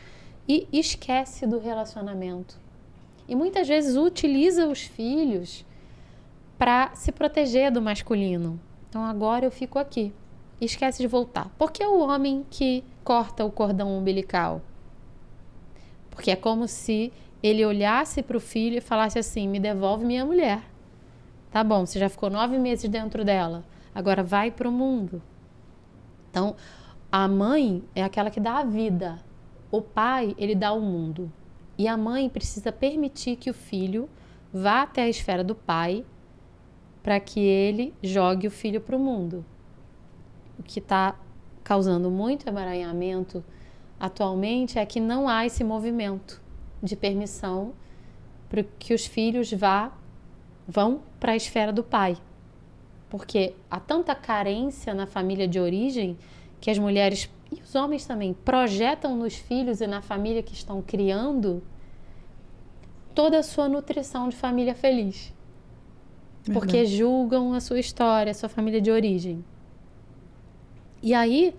e esquece do relacionamento. E muitas vezes utiliza os filhos para se proteger do masculino. Então agora eu fico aqui. Esquece de voltar. Por que o homem que corta o cordão umbilical? Porque é como se ele olhasse para o filho e falasse assim: me devolve minha mulher. Tá bom, você já ficou 9 meses dentro dela. Agora vai para o mundo. Então, a mãe é aquela que dá a vida. O pai, ele dá o mundo. E a mãe precisa permitir que o filho vá até a esfera do pai para que ele jogue o filho para o mundo. O que está causando muito emaranhamento atualmente é que não há esse movimento de permissão para que os filhos vão para a esfera do pai. Porque há tanta carência na família de origem que as mulheres e os homens também projetam nos filhos e na família que estão criando toda a sua nutrição de família feliz. Porque julgam a sua história, a sua família de origem. E aí,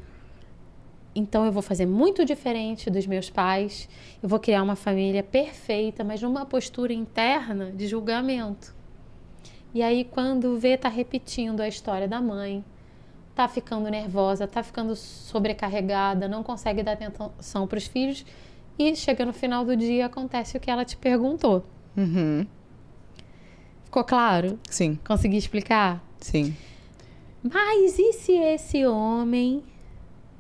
então eu vou fazer muito diferente dos meus pais, eu vou criar uma família perfeita, mas numa postura interna de julgamento. E aí, quando vê, tá repetindo a história da mãe, tá ficando nervosa, tá ficando sobrecarregada, não consegue dar atenção para os filhos, e chega no final do dia, acontece o que ela te perguntou. Uhum. Ficou claro? Sim. Consegui explicar? Sim. Mas e se esse homem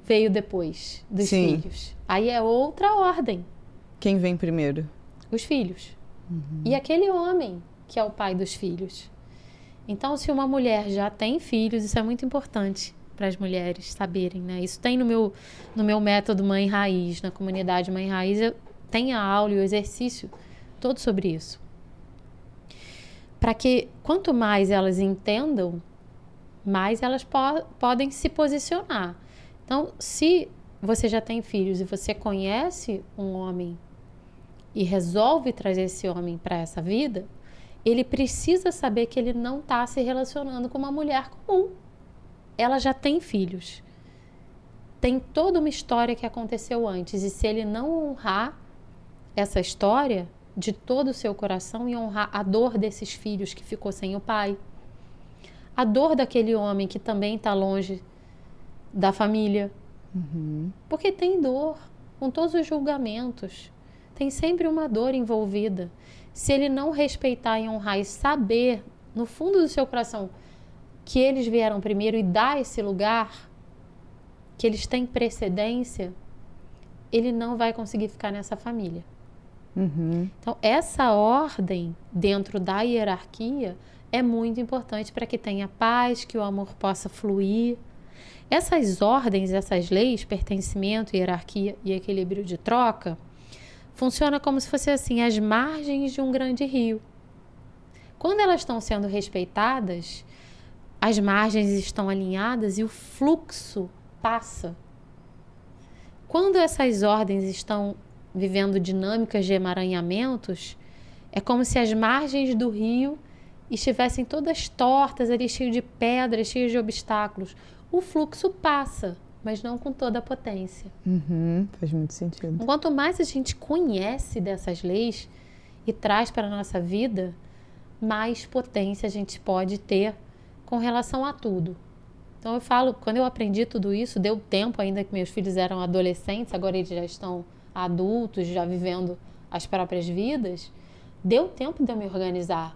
veio depois dos Sim. filhos? Aí é outra ordem. Quem vem primeiro? Os filhos. E aquele homem que é o pai dos filhos. Então, se uma mulher já tem filhos, isso é muito importante para as mulheres saberem, né? Isso tem no meu método Mãe Raiz, na comunidade Mãe Raiz, tem a aula e o exercício todo sobre isso. Para que quanto mais elas entendam, mais elas podem se posicionar. Então, se você já tem filhos e você conhece um homem e resolve trazer esse homem para essa vida, ele precisa saber que ele não está se relacionando com uma mulher comum. Ela já tem filhos. Tem toda uma história que aconteceu antes. E se ele não honrar essa história de todo o seu coração e honrar a dor desses filhos que ficou sem o pai, a dor daquele homem que também está longe da família, porque tem dor, com todos os julgamentos, tem sempre uma dor envolvida. Se ele não respeitar e honrar e saber, no fundo do seu coração, que eles vieram primeiro e dar esse lugar, que eles têm precedência, ele não vai conseguir ficar nessa família. Então, essa ordem dentro da hierarquia é muito importante para que tenha paz, que o amor possa fluir. Essas ordens, essas leis, pertencimento, hierarquia e equilíbrio de troca, funciona como se fosse assim, as margens de um grande rio. Quando elas estão sendo respeitadas, as margens estão alinhadas e o fluxo passa. Quando essas ordens estão vivendo dinâmicas de emaranhamentos, é como se as margens do rio estivessem todas tortas, ali cheio de pedras, cheio de obstáculos. O fluxo passa, mas não com toda a potência. Faz muito sentido. Quanto mais a gente conhece dessas leis e traz para a nossa vida, mais potência a gente pode ter com relação a tudo. Então eu falo, quando eu aprendi tudo isso, deu tempo ainda que meus filhos eram adolescentes, agora eles já estão adultos, já vivendo as próprias vidas, deu tempo de eu me organizar.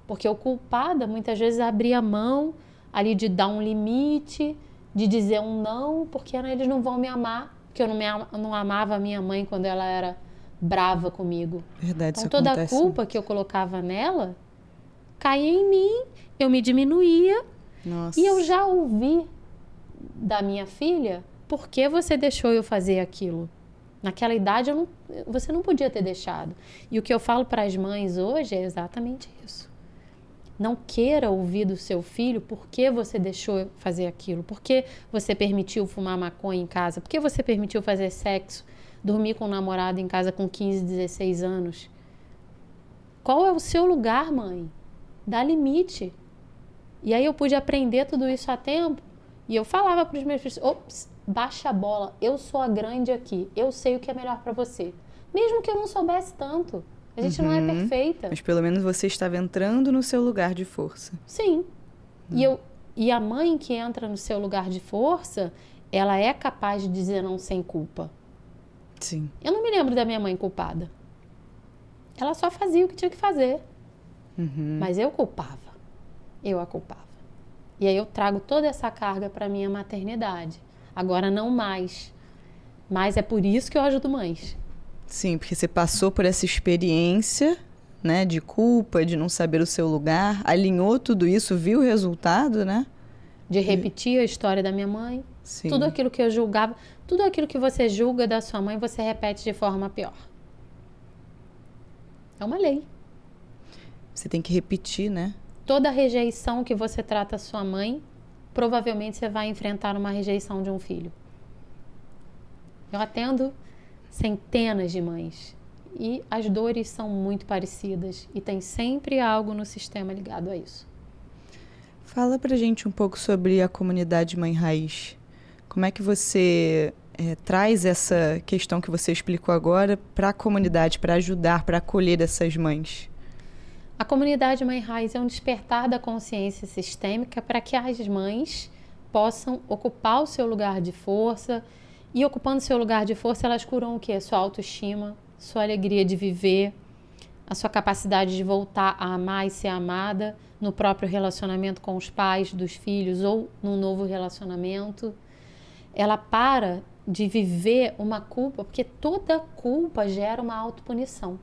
Porque o culpada muitas vezes abria mão ali de dar um limite, de dizer um não, porque eles não vão me amar porque eu não amava a minha mãe quando ela era brava comigo. Verdade, Então, isso toda a acontece. culpa que eu colocava nela caía em mim, eu me diminuía. Nossa. E eu já ouvi da minha filha, por que você deixou eu fazer aquilo? Naquela idade, você não podia ter deixado. E o que eu falo para as mães hoje é exatamente isso. Não queira ouvir do seu filho por que você deixou fazer aquilo, por que você permitiu fumar maconha em casa, por que você permitiu fazer sexo, dormir com um namorado em casa com 15, 16 anos. Qual é o seu lugar, mãe? Dá limite. E aí eu pude aprender tudo isso a tempo. E eu falava para os meus filhos, ops, baixa a bola, eu sou a grande aqui, eu sei o que é melhor para você. Mesmo que eu não soubesse tanto, a gente não é perfeita. Mas pelo menos você estava entrando no seu lugar de força. Sim. E a mãe que entra no seu lugar de força, ela é capaz de dizer não sem culpa. Sim. Eu não me lembro da minha mãe culpada. Ela só fazia o que tinha que fazer. Mas eu culpava. Eu a culpava. E aí eu trago toda essa carga para minha maternidade. Agora não mais. Mas é por isso que eu ajudo mães. Sim, porque você passou por essa experiência, né, de culpa, de não saber o seu lugar, alinhou tudo isso, viu o resultado, né? De repetir a história da minha mãe. Sim. Tudo aquilo que eu julgava, tudo aquilo que você julga da sua mãe, você repete de forma pior. É uma lei. Você tem que repetir, né? Toda rejeição que você trata a sua mãe, provavelmente você vai enfrentar uma rejeição de um filho. Eu atendo centenas de mães e as dores são muito parecidas e tem sempre algo no sistema ligado a isso. Fala pra gente um pouco sobre a comunidade Mãe Raiz. Como é que você traz essa questão que você explicou agora para a comunidade, para ajudar, para acolher essas mães? A comunidade Mãe Raiz é um despertar da consciência sistêmica para que as mães possam ocupar o seu lugar de força. E ocupando seu lugar de força, elas curam o quê? Sua autoestima, sua alegria de viver, a sua capacidade de voltar a amar e ser amada no próprio relacionamento com os pais, dos filhos ou num novo relacionamento. Ela para de viver uma culpa, porque toda culpa gera uma autopunição.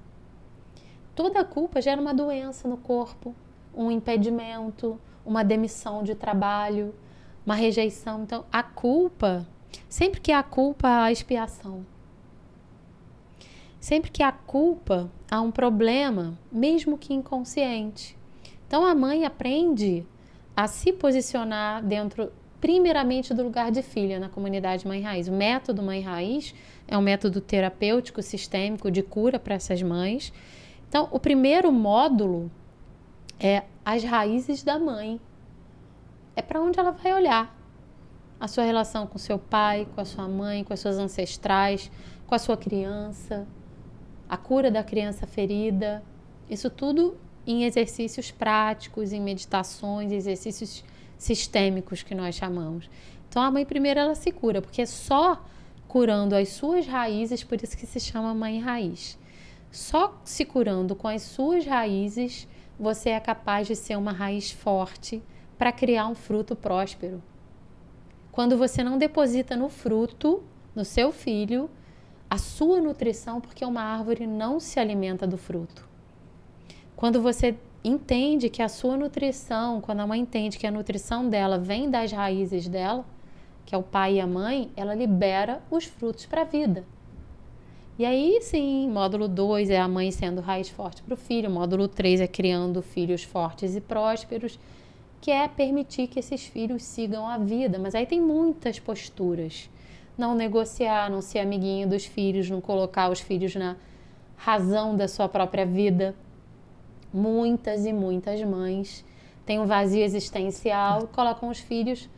Toda culpa gera uma doença no corpo, um impedimento, uma demissão de trabalho, uma rejeição. Então, a culpa... Sempre que há culpa, há expiação. Sempre que há culpa, há um problema, mesmo que inconsciente. Então, a mãe aprende a se posicionar dentro, primeiramente, do lugar de filha na comunidade Mãe Raiz. O método Mãe Raiz é um método terapêutico, sistêmico, de cura para essas mães. Então, o primeiro módulo é as raízes da mãe. É para onde ela vai olhar. A sua relação com seu pai, com a sua mãe, com as suas ancestrais, com a sua criança, a cura da criança ferida, isso tudo em exercícios práticos, em meditações, exercícios sistêmicos que nós chamamos. Então a mãe primeiro ela se cura, porque é só curando as suas raízes, por isso que se chama mãe raiz. Só se curando com as suas raízes, você é capaz de ser uma raiz forte para criar um fruto próspero. Quando você não deposita no fruto, no seu filho, a sua nutrição, porque uma árvore não se alimenta do fruto. Quando você entende que a sua nutrição, quando a mãe entende que a nutrição dela vem das raízes dela, que é o pai e a mãe, ela libera os frutos para a vida. E aí sim, módulo 2 é a mãe sendo raiz forte para o filho, módulo 3 é criando filhos fortes e prósperos, que é permitir que esses filhos sigam a vida. Mas aí tem muitas posturas. Não negociar, não ser amiguinho dos filhos, não colocar os filhos na razão da sua própria vida. Muitas e muitas mães têm um vazio existencial e colocam os filhos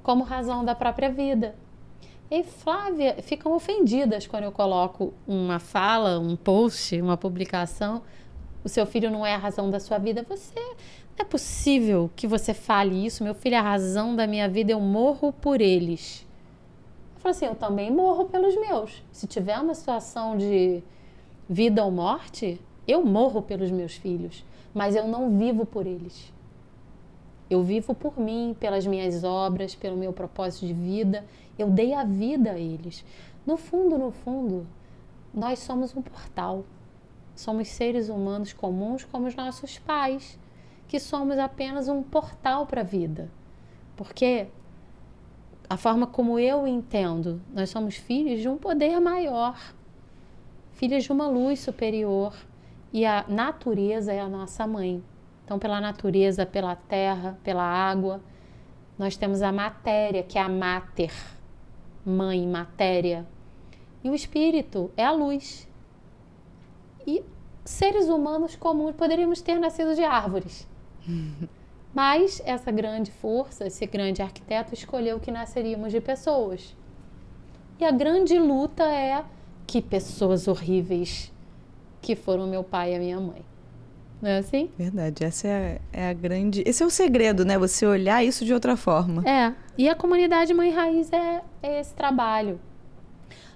como razão da própria vida. E Flávia, ficam ofendidas quando eu coloco uma fala, um post, uma publicação. O seu filho não é a razão da sua vida. Não é possível que você fale isso. Meu filho é a razão da minha vida, eu morro por eles. Eu falo assim, eu também morro pelos meus. Se tiver uma situação de vida ou morte, eu morro pelos meus filhos, mas eu não vivo por eles. Eu vivo por mim, pelas minhas obras, pelo meu propósito de vida. Eu dei a vida a eles. No fundo, nós somos um portal. Somos seres humanos comuns como os nossos pais, que somos apenas um portal para a vida. Porque a forma como eu entendo, nós somos filhos de um poder maior, filhos de uma luz superior, e a natureza é a nossa mãe. Então, pela natureza, pela terra, pela água, nós temos a matéria, que é a mater, mãe, matéria. E o espírito é a luz. E seres humanos comuns poderíamos ter nascido de árvores. Mas essa grande força, esse grande arquiteto escolheu que nasceríamos de pessoas. E a grande luta é que pessoas horríveis que foram meu pai e a minha mãe. Não é assim? Verdade, essa é a grande... Esse é o segredo, né? Você olhar isso de outra forma. E a comunidade Mãe Raiz é esse trabalho.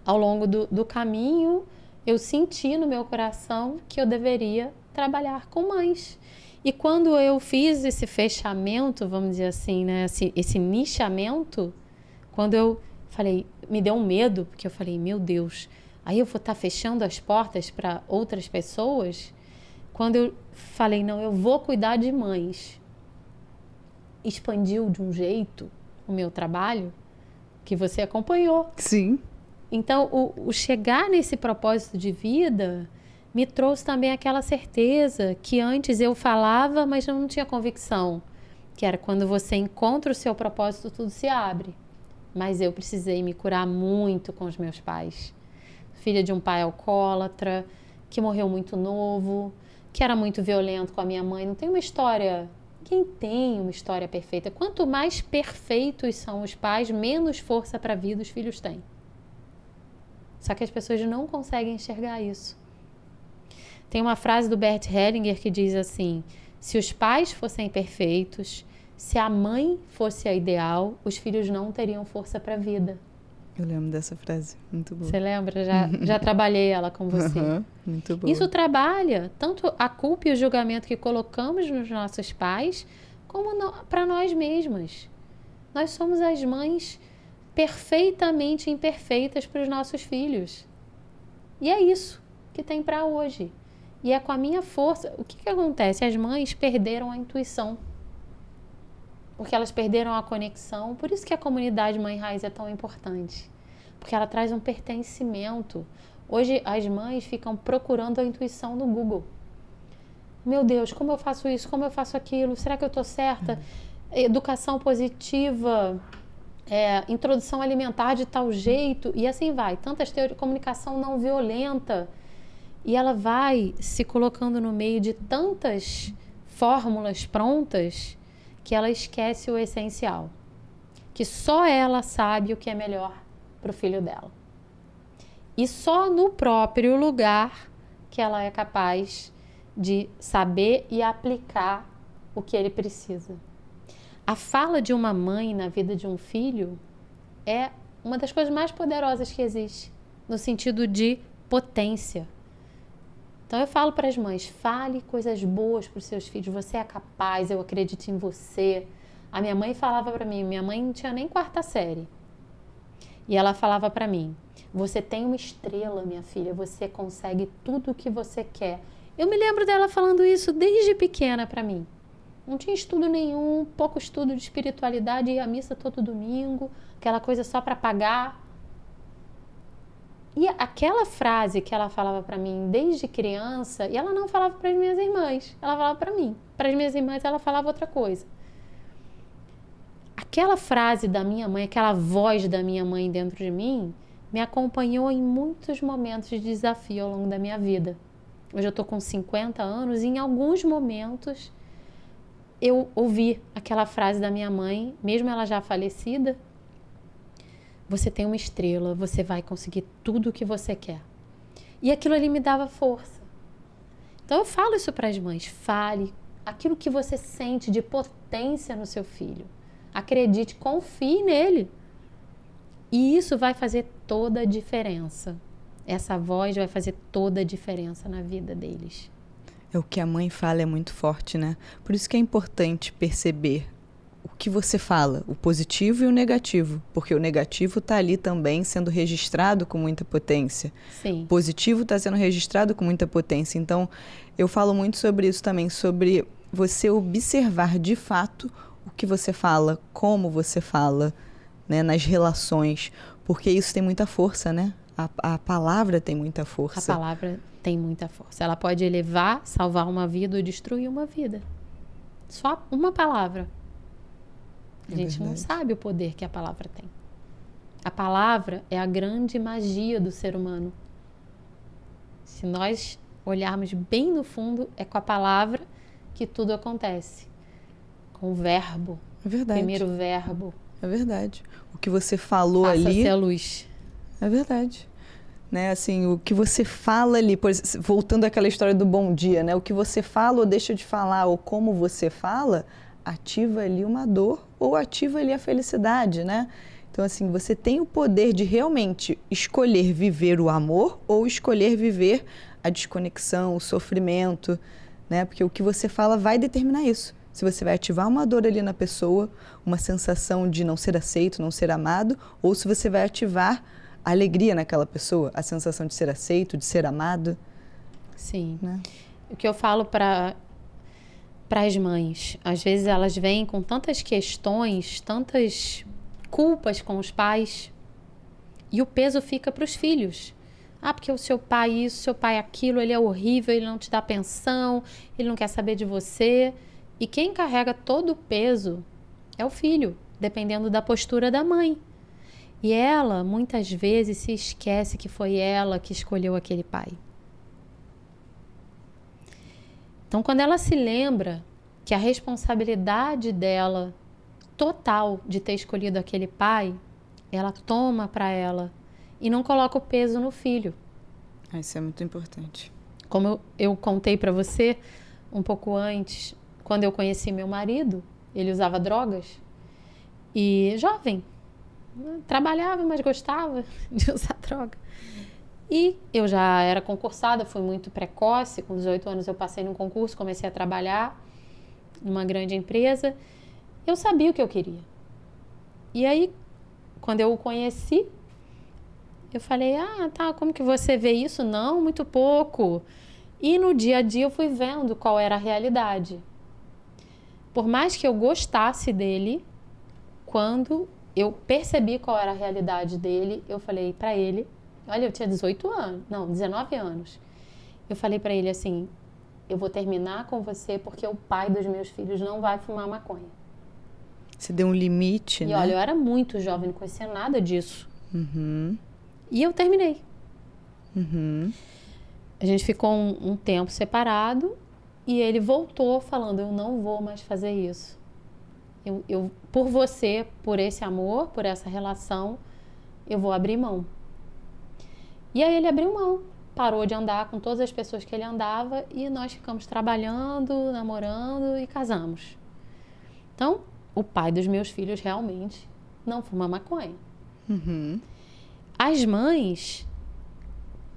Ao longo do caminho, eu senti no meu coração que eu deveria trabalhar com mães. E quando eu fiz esse fechamento, vamos dizer assim, né? Esse nichamento, quando eu falei, me deu um medo, porque eu falei, meu Deus, aí eu vou estar fechando as portas para outras pessoas? Quando eu falei, não, eu vou cuidar de mães, expandiu de um jeito o meu trabalho que você acompanhou. Sim. Então, o chegar nesse propósito de vida me trouxe também aquela certeza que antes eu falava, mas não tinha convicção, que era quando você encontra o seu propósito, tudo se abre. Mas eu precisei me curar muito com os meus pais. Filha de um pai alcoólatra, que morreu muito novo, que era muito violento com a minha mãe. Não tem uma história... Quem tem uma história perfeita? Quanto mais perfeitos são os pais, menos força para a vida os filhos têm. Só que as pessoas não conseguem enxergar isso. Tem uma frase do Bert Hellinger que diz assim, se os pais fossem perfeitos, se a mãe fosse a ideal, os filhos não teriam força para a vida. Eu lembro dessa frase, muito boa. Você lembra? Já trabalhei ela com você. Muito boa. Isso trabalha tanto a culpa e o julgamento que colocamos nos nossos pais, como para nós mesmas. Nós somos as mães perfeitamente imperfeitas para os nossos filhos. E é isso que tem para hoje. E é com a minha força. O que acontece? As mães perderam a intuição. Porque elas perderam a conexão. Por isso que a comunidade Mãe Raiz é tão importante. Porque ela traz um pertencimento. Hoje as mães ficam procurando a intuição no Google. Meu Deus, como eu faço isso? Como eu faço aquilo? Será que eu estou certa? Educação positiva, introdução alimentar de tal jeito. E assim vai. Tantas teorias de comunicação não violenta. E ela vai se colocando no meio de tantas fórmulas prontas que ela esquece o essencial, que só ela sabe o que é melhor para o filho dela. E só no próprio lugar que ela é capaz de saber e aplicar o que ele precisa. A fala de uma mãe na vida de um filho é uma das coisas mais poderosas que existe, no sentido de potência. Então eu falo para as mães, fale coisas boas para os seus filhos, você é capaz, eu acredito em você. A minha mãe falava para mim, minha mãe não tinha nem 4ª série. E ela falava para mim, você tem uma estrela, minha filha, você consegue tudo o que você quer. Eu me lembro dela falando isso desde pequena para mim. Não tinha estudo nenhum, pouco estudo de espiritualidade, ia à missa todo domingo, aquela coisa só para pagar. E aquela frase que ela falava para mim desde criança, e ela não falava para as minhas irmãs, ela falava para mim. Para as minhas irmãs ela falava outra coisa. Aquela frase da minha mãe, aquela voz da minha mãe dentro de mim, me acompanhou em muitos momentos de desafio ao longo da minha vida. Hoje eu estou com 50 anos e em alguns momentos eu ouvi aquela frase da minha mãe, mesmo ela já falecida, você tem uma estrela, você vai conseguir tudo o que você quer. E aquilo ali me dava força. Então eu falo isso para as mães, fale aquilo que você sente de potência no seu filho. Acredite, confie nele. E isso vai fazer toda a diferença. Essa voz vai fazer toda a diferença na vida deles. O que a mãe fala é muito forte, né? Por isso que é importante perceber o que você fala, o positivo e o negativo, porque o negativo está ali também sendo registrado com muita potência. Sim. O positivo está sendo registrado com muita potência. Então, eu falo muito sobre isso também, sobre você observar de fato o que você fala, como você fala, né, nas relações, porque isso tem muita força, né? A palavra tem muita força. A palavra tem muita força. Ela pode elevar, salvar uma vida ou destruir uma vida. Só uma palavra. A gente não sabe o poder que a palavra tem. A palavra é a grande magia do ser humano. Se nós olharmos bem no fundo, é com a palavra que tudo acontece. Com o verbo. É verdade. Primeiro verbo. É verdade. O que você falou Faça-se ali... a luz. É verdade. Né, assim, o que você fala ali, voltando àquela história do bom dia, né? O que você fala ou deixa de falar, ou como você fala, ativa ali uma dor ou ativa ali a felicidade, né? Então, assim, você tem o poder de realmente escolher viver o amor ou escolher viver a desconexão, o sofrimento, né? Porque o que você fala vai determinar isso. Se você vai ativar uma dor ali na pessoa, uma sensação de não ser aceito, não ser amado, ou se você vai ativar a alegria naquela pessoa, a sensação de ser aceito, de ser amado. Sim. Né? O que eu falo para as mães, às vezes elas vêm com tantas questões, tantas culpas com os pais, e o peso fica para os filhos. Ah, porque o seu pai isso, o seu pai aquilo, ele é horrível, ele não te dá pensão, ele não quer saber de você. E quem carrega todo o peso é o filho, dependendo da postura da mãe. E ela, muitas vezes, se esquece que foi ela que escolheu aquele pai. Então, quando ela se lembra que a responsabilidade dela, total, de ter escolhido aquele pai, ela toma para ela e não coloca o peso no filho. Isso é muito importante. Como eu contei para você um pouco antes, quando eu conheci meu marido, ele usava drogas e jovem, trabalhava, mas gostava de usar droga. E eu já era concursada, fui muito precoce, com 18 anos eu passei num concurso, comecei a trabalhar numa grande empresa. Eu sabia o que eu queria. E aí, quando eu o conheci, eu falei, tá, como que você vê isso? Não, muito pouco. E no dia a dia eu fui vendo qual era a realidade. Por mais que eu gostasse dele, quando eu percebi qual era a realidade dele, eu falei para ele, olha, eu tinha 19 anos. Eu falei para ele assim, eu vou terminar com você porque o pai dos meus filhos não vai fumar maconha. Você deu um limite, né? E olha, eu era muito jovem, não conhecia nada disso. Uhum. E eu terminei. Uhum. A gente ficou um tempo separado e ele voltou falando, eu não vou mais fazer isso. Eu, por você, por esse amor, por essa relação, eu vou abrir mão. E aí ele abriu mão, parou de andar com todas as pessoas que ele andava e nós ficamos trabalhando, namorando e casamos. Então, o pai dos meus filhos realmente não fuma maconha. Uhum. As mães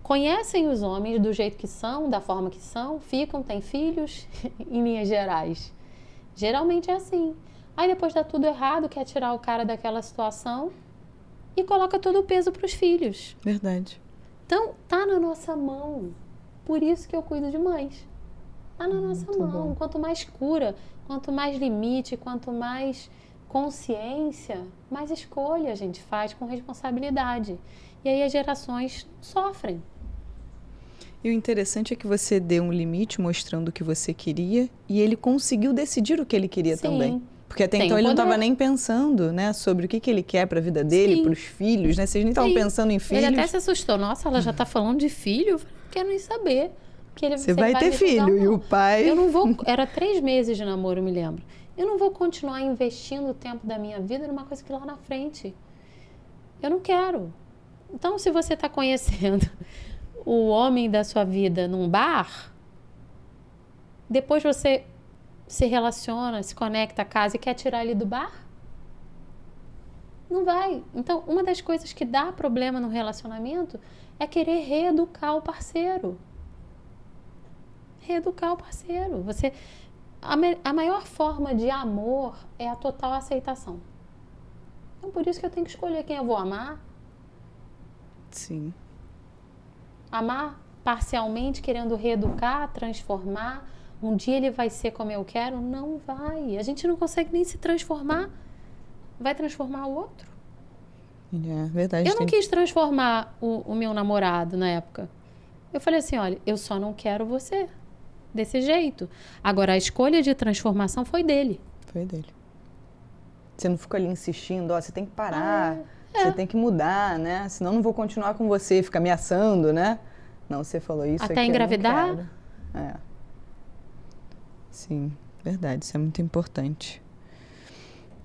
conhecem os homens do jeito que são, da forma que são, ficam, têm filhos, em linhas gerais. Geralmente é assim. Aí depois dá tudo errado, quer tirar o cara daquela situação e coloca todo o peso para os filhos. Verdade. Então, tá na nossa mão. Por isso que eu cuido de mães. Tá na nossa mão. Bom. Quanto mais cura, quanto mais limite, quanto mais consciência, mais escolha a gente faz com responsabilidade. E aí as gerações sofrem. E o interessante é que você deu um limite mostrando o que você queria e ele conseguiu decidir o que ele queria também. Porque até então ele não estava nem pensando, né, sobre o que ele quer para a vida dele, para os filhos, né? Vocês nem estavam pensando em filhos. Ele até se assustou. Nossa, ela já está falando de filho? Eu falei, não quero nem saber. Você vai ter filho e o pai... Eu não vou... Era 3 meses de namoro, eu me lembro. Eu não vou continuar investindo o tempo da minha vida numa coisa que lá na frente. Eu não quero. Então, se você está conhecendo o homem da sua vida num bar, depois você se relaciona, se conecta a casa e quer tirar ele do bar? Não vai. Então, uma das coisas que dá problema no relacionamento é querer reeducar o parceiro. Reeducar o parceiro. Você A maior forma de amor é a total aceitação. Então, por isso que eu tenho que escolher quem eu vou amar. Sim. Amar parcialmente, querendo reeducar, transformar. Um dia ele vai ser como eu quero? Não vai. A gente não consegue nem se transformar. Vai transformar o outro? É verdade. Eu não quis transformar o meu namorado na época. Eu falei assim, olha, eu só não quero você desse jeito. Agora, a escolha de transformação foi dele. Foi dele. Você não ficou ali insistindo, ó, você tem que parar, você tem que mudar, né? Senão não vou continuar com você, fica ameaçando, né? Não, você falou isso até aqui, engravidar? Eu não quero. É. Sim, verdade, isso é muito importante.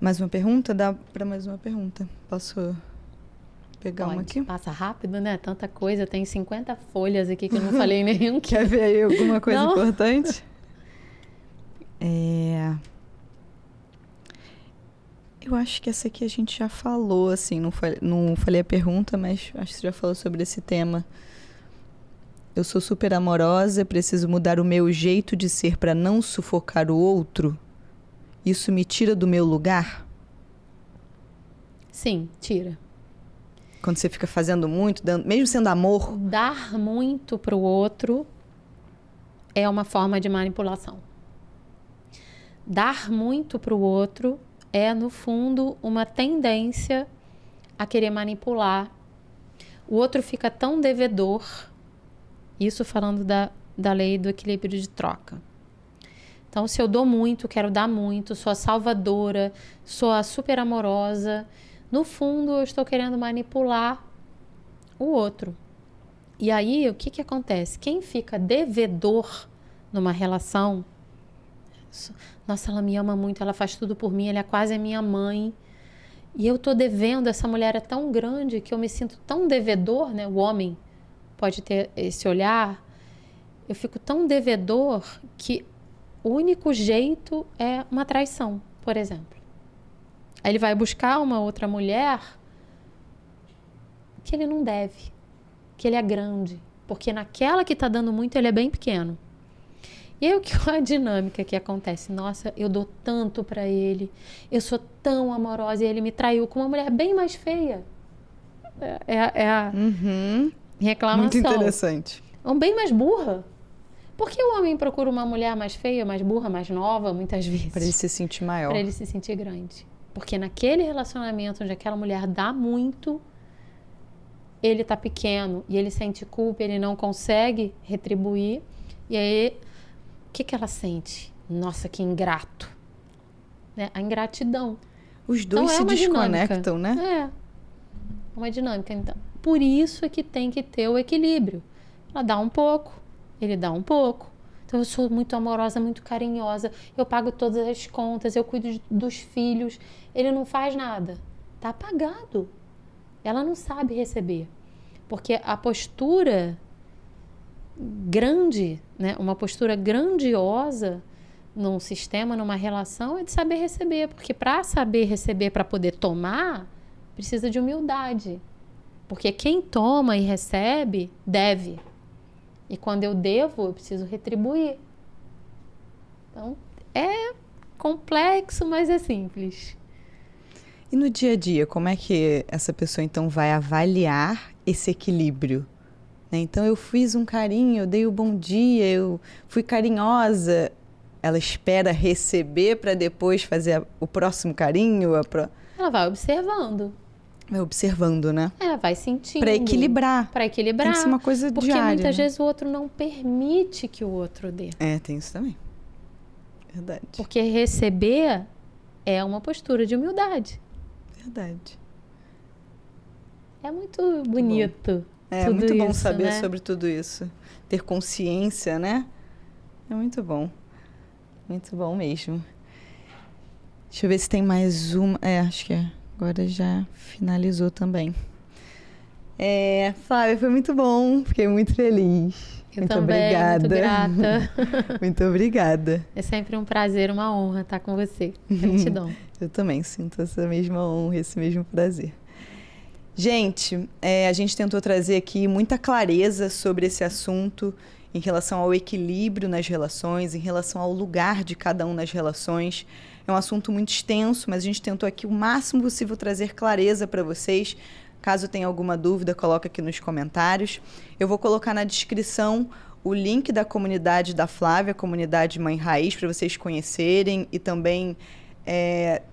Mais uma pergunta? Dá para mais uma pergunta. Posso pegar uma aqui? Passa rápido, né? Tanta coisa. Tem 50 folhas aqui que eu não falei nenhum. Quer ver aí alguma coisa importante? Eu acho que essa aqui a gente já falou, assim, não falei a pergunta, mas acho que você já falou sobre esse tema. Eu sou super amorosa, preciso mudar o meu jeito de ser para não sufocar o outro. Isso me tira do meu lugar? Sim, tira. Quando você fica fazendo muito, mesmo sendo amor. Dar muito pro outro é uma forma de manipulação. Dar muito pro outro é, no fundo, uma tendência a querer manipular. O outro fica tão devedor. Isso falando da lei do equilíbrio de troca. Então, se eu dou muito, quero dar muito, sou a salvadora, sou a super amorosa, no fundo eu estou querendo manipular o outro. E aí, o que acontece? Quem fica devedor numa relação, nossa, ela me ama muito, ela faz tudo por mim, ela é quase a minha mãe, e eu estou devendo, essa mulher é tão grande que eu me sinto tão devedor, né? O homem pode ter esse olhar, eu fico tão devedor que o único jeito é uma traição, por exemplo. Aí ele vai buscar uma outra mulher que ele não deve, que ele é grande, porque naquela que está dando muito ele é bem pequeno. E aí a dinâmica que acontece? Nossa, eu dou tanto para ele, eu sou tão amorosa e ele me traiu com uma mulher bem mais feia. É a reclamação. Muito interessante. Bem mais burra. Por que o homem procura uma mulher mais feia, mais burra, mais nova, muitas vezes? Para ele se sentir maior. Para ele se sentir grande. Porque naquele relacionamento onde aquela mulher dá muito, ele tá pequeno e ele sente culpa, ele não consegue retribuir. E aí, o que ela sente? Nossa, que ingrato. Né? A ingratidão. Os dois então, se desconectam, né? É uma dinâmica, então. Por isso é que tem que ter o equilíbrio. Ela dá um pouco, ele dá um pouco. Então, eu sou muito amorosa, muito carinhosa. Eu pago todas as contas, eu cuido dos filhos. Ele não faz nada. Tá apagado. Ela não sabe receber. Porque a postura grande, né? Uma postura grandiosa num sistema, numa relação, é de saber receber. Porque para saber receber, para poder tomar, precisa de humildade. Porque quem toma e recebe, deve. E quando eu devo, eu preciso retribuir. Então, é complexo, mas é simples. E no dia a dia, como é que essa pessoa, então, vai avaliar esse equilíbrio? Né? Então, eu fiz um carinho, eu dei o bom dia, eu fui carinhosa. Ela espera receber para depois fazer o próximo carinho? Ela vai observando. Vai observando, né? Vai sentindo. Para equilibrar. Para equilibrar. Tem que ser uma coisa porque diária. Porque muitas né? vezes o outro não permite que o outro dê. Tem isso também. Verdade. Porque receber é uma postura de humildade. Verdade. É muito bonito. É muito bom isso, saber né? sobre tudo isso. Ter consciência, né? É muito bom. Muito bom mesmo. Deixa eu ver se tem mais uma. Acho que agora já finalizou também. Flávia, foi muito bom. Fiquei muito feliz. Eu muito também, obrigada. muito grata. Muito obrigada. É sempre um prazer, uma honra estar com você. Gratidão. Eu também sinto essa mesma honra, esse mesmo prazer. Gente, a gente tentou trazer aqui muita clareza sobre esse assunto. em relação ao equilíbrio nas relações, em relação ao lugar de cada um nas relações. É um assunto muito extenso, mas a gente tentou aqui o máximo possível trazer clareza para vocês. Caso tenha alguma dúvida, coloca aqui nos comentários. Eu vou colocar na descrição o link da comunidade da Flávia, a comunidade Mãe Raiz, para vocês conhecerem e também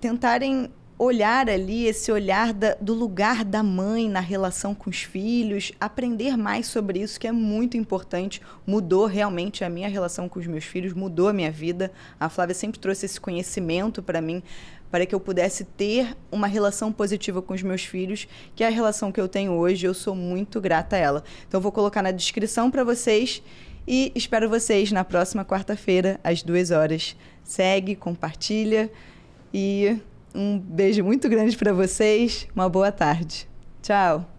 tentarem olhar ali, esse olhar do lugar da mãe na relação com os filhos, aprender mais sobre isso, que é muito importante. Mudou realmente a minha relação com os meus filhos, mudou a minha vida. A Flávia sempre trouxe esse conhecimento para mim, para que eu pudesse ter uma relação positiva com os meus filhos, que é a relação que eu tenho hoje. Eu sou muito grata a ela. Então, eu vou colocar na descrição para vocês e espero vocês na próxima quarta-feira, às 2h. Segue, compartilha e um beijo muito grande para vocês. Uma boa tarde. Tchau!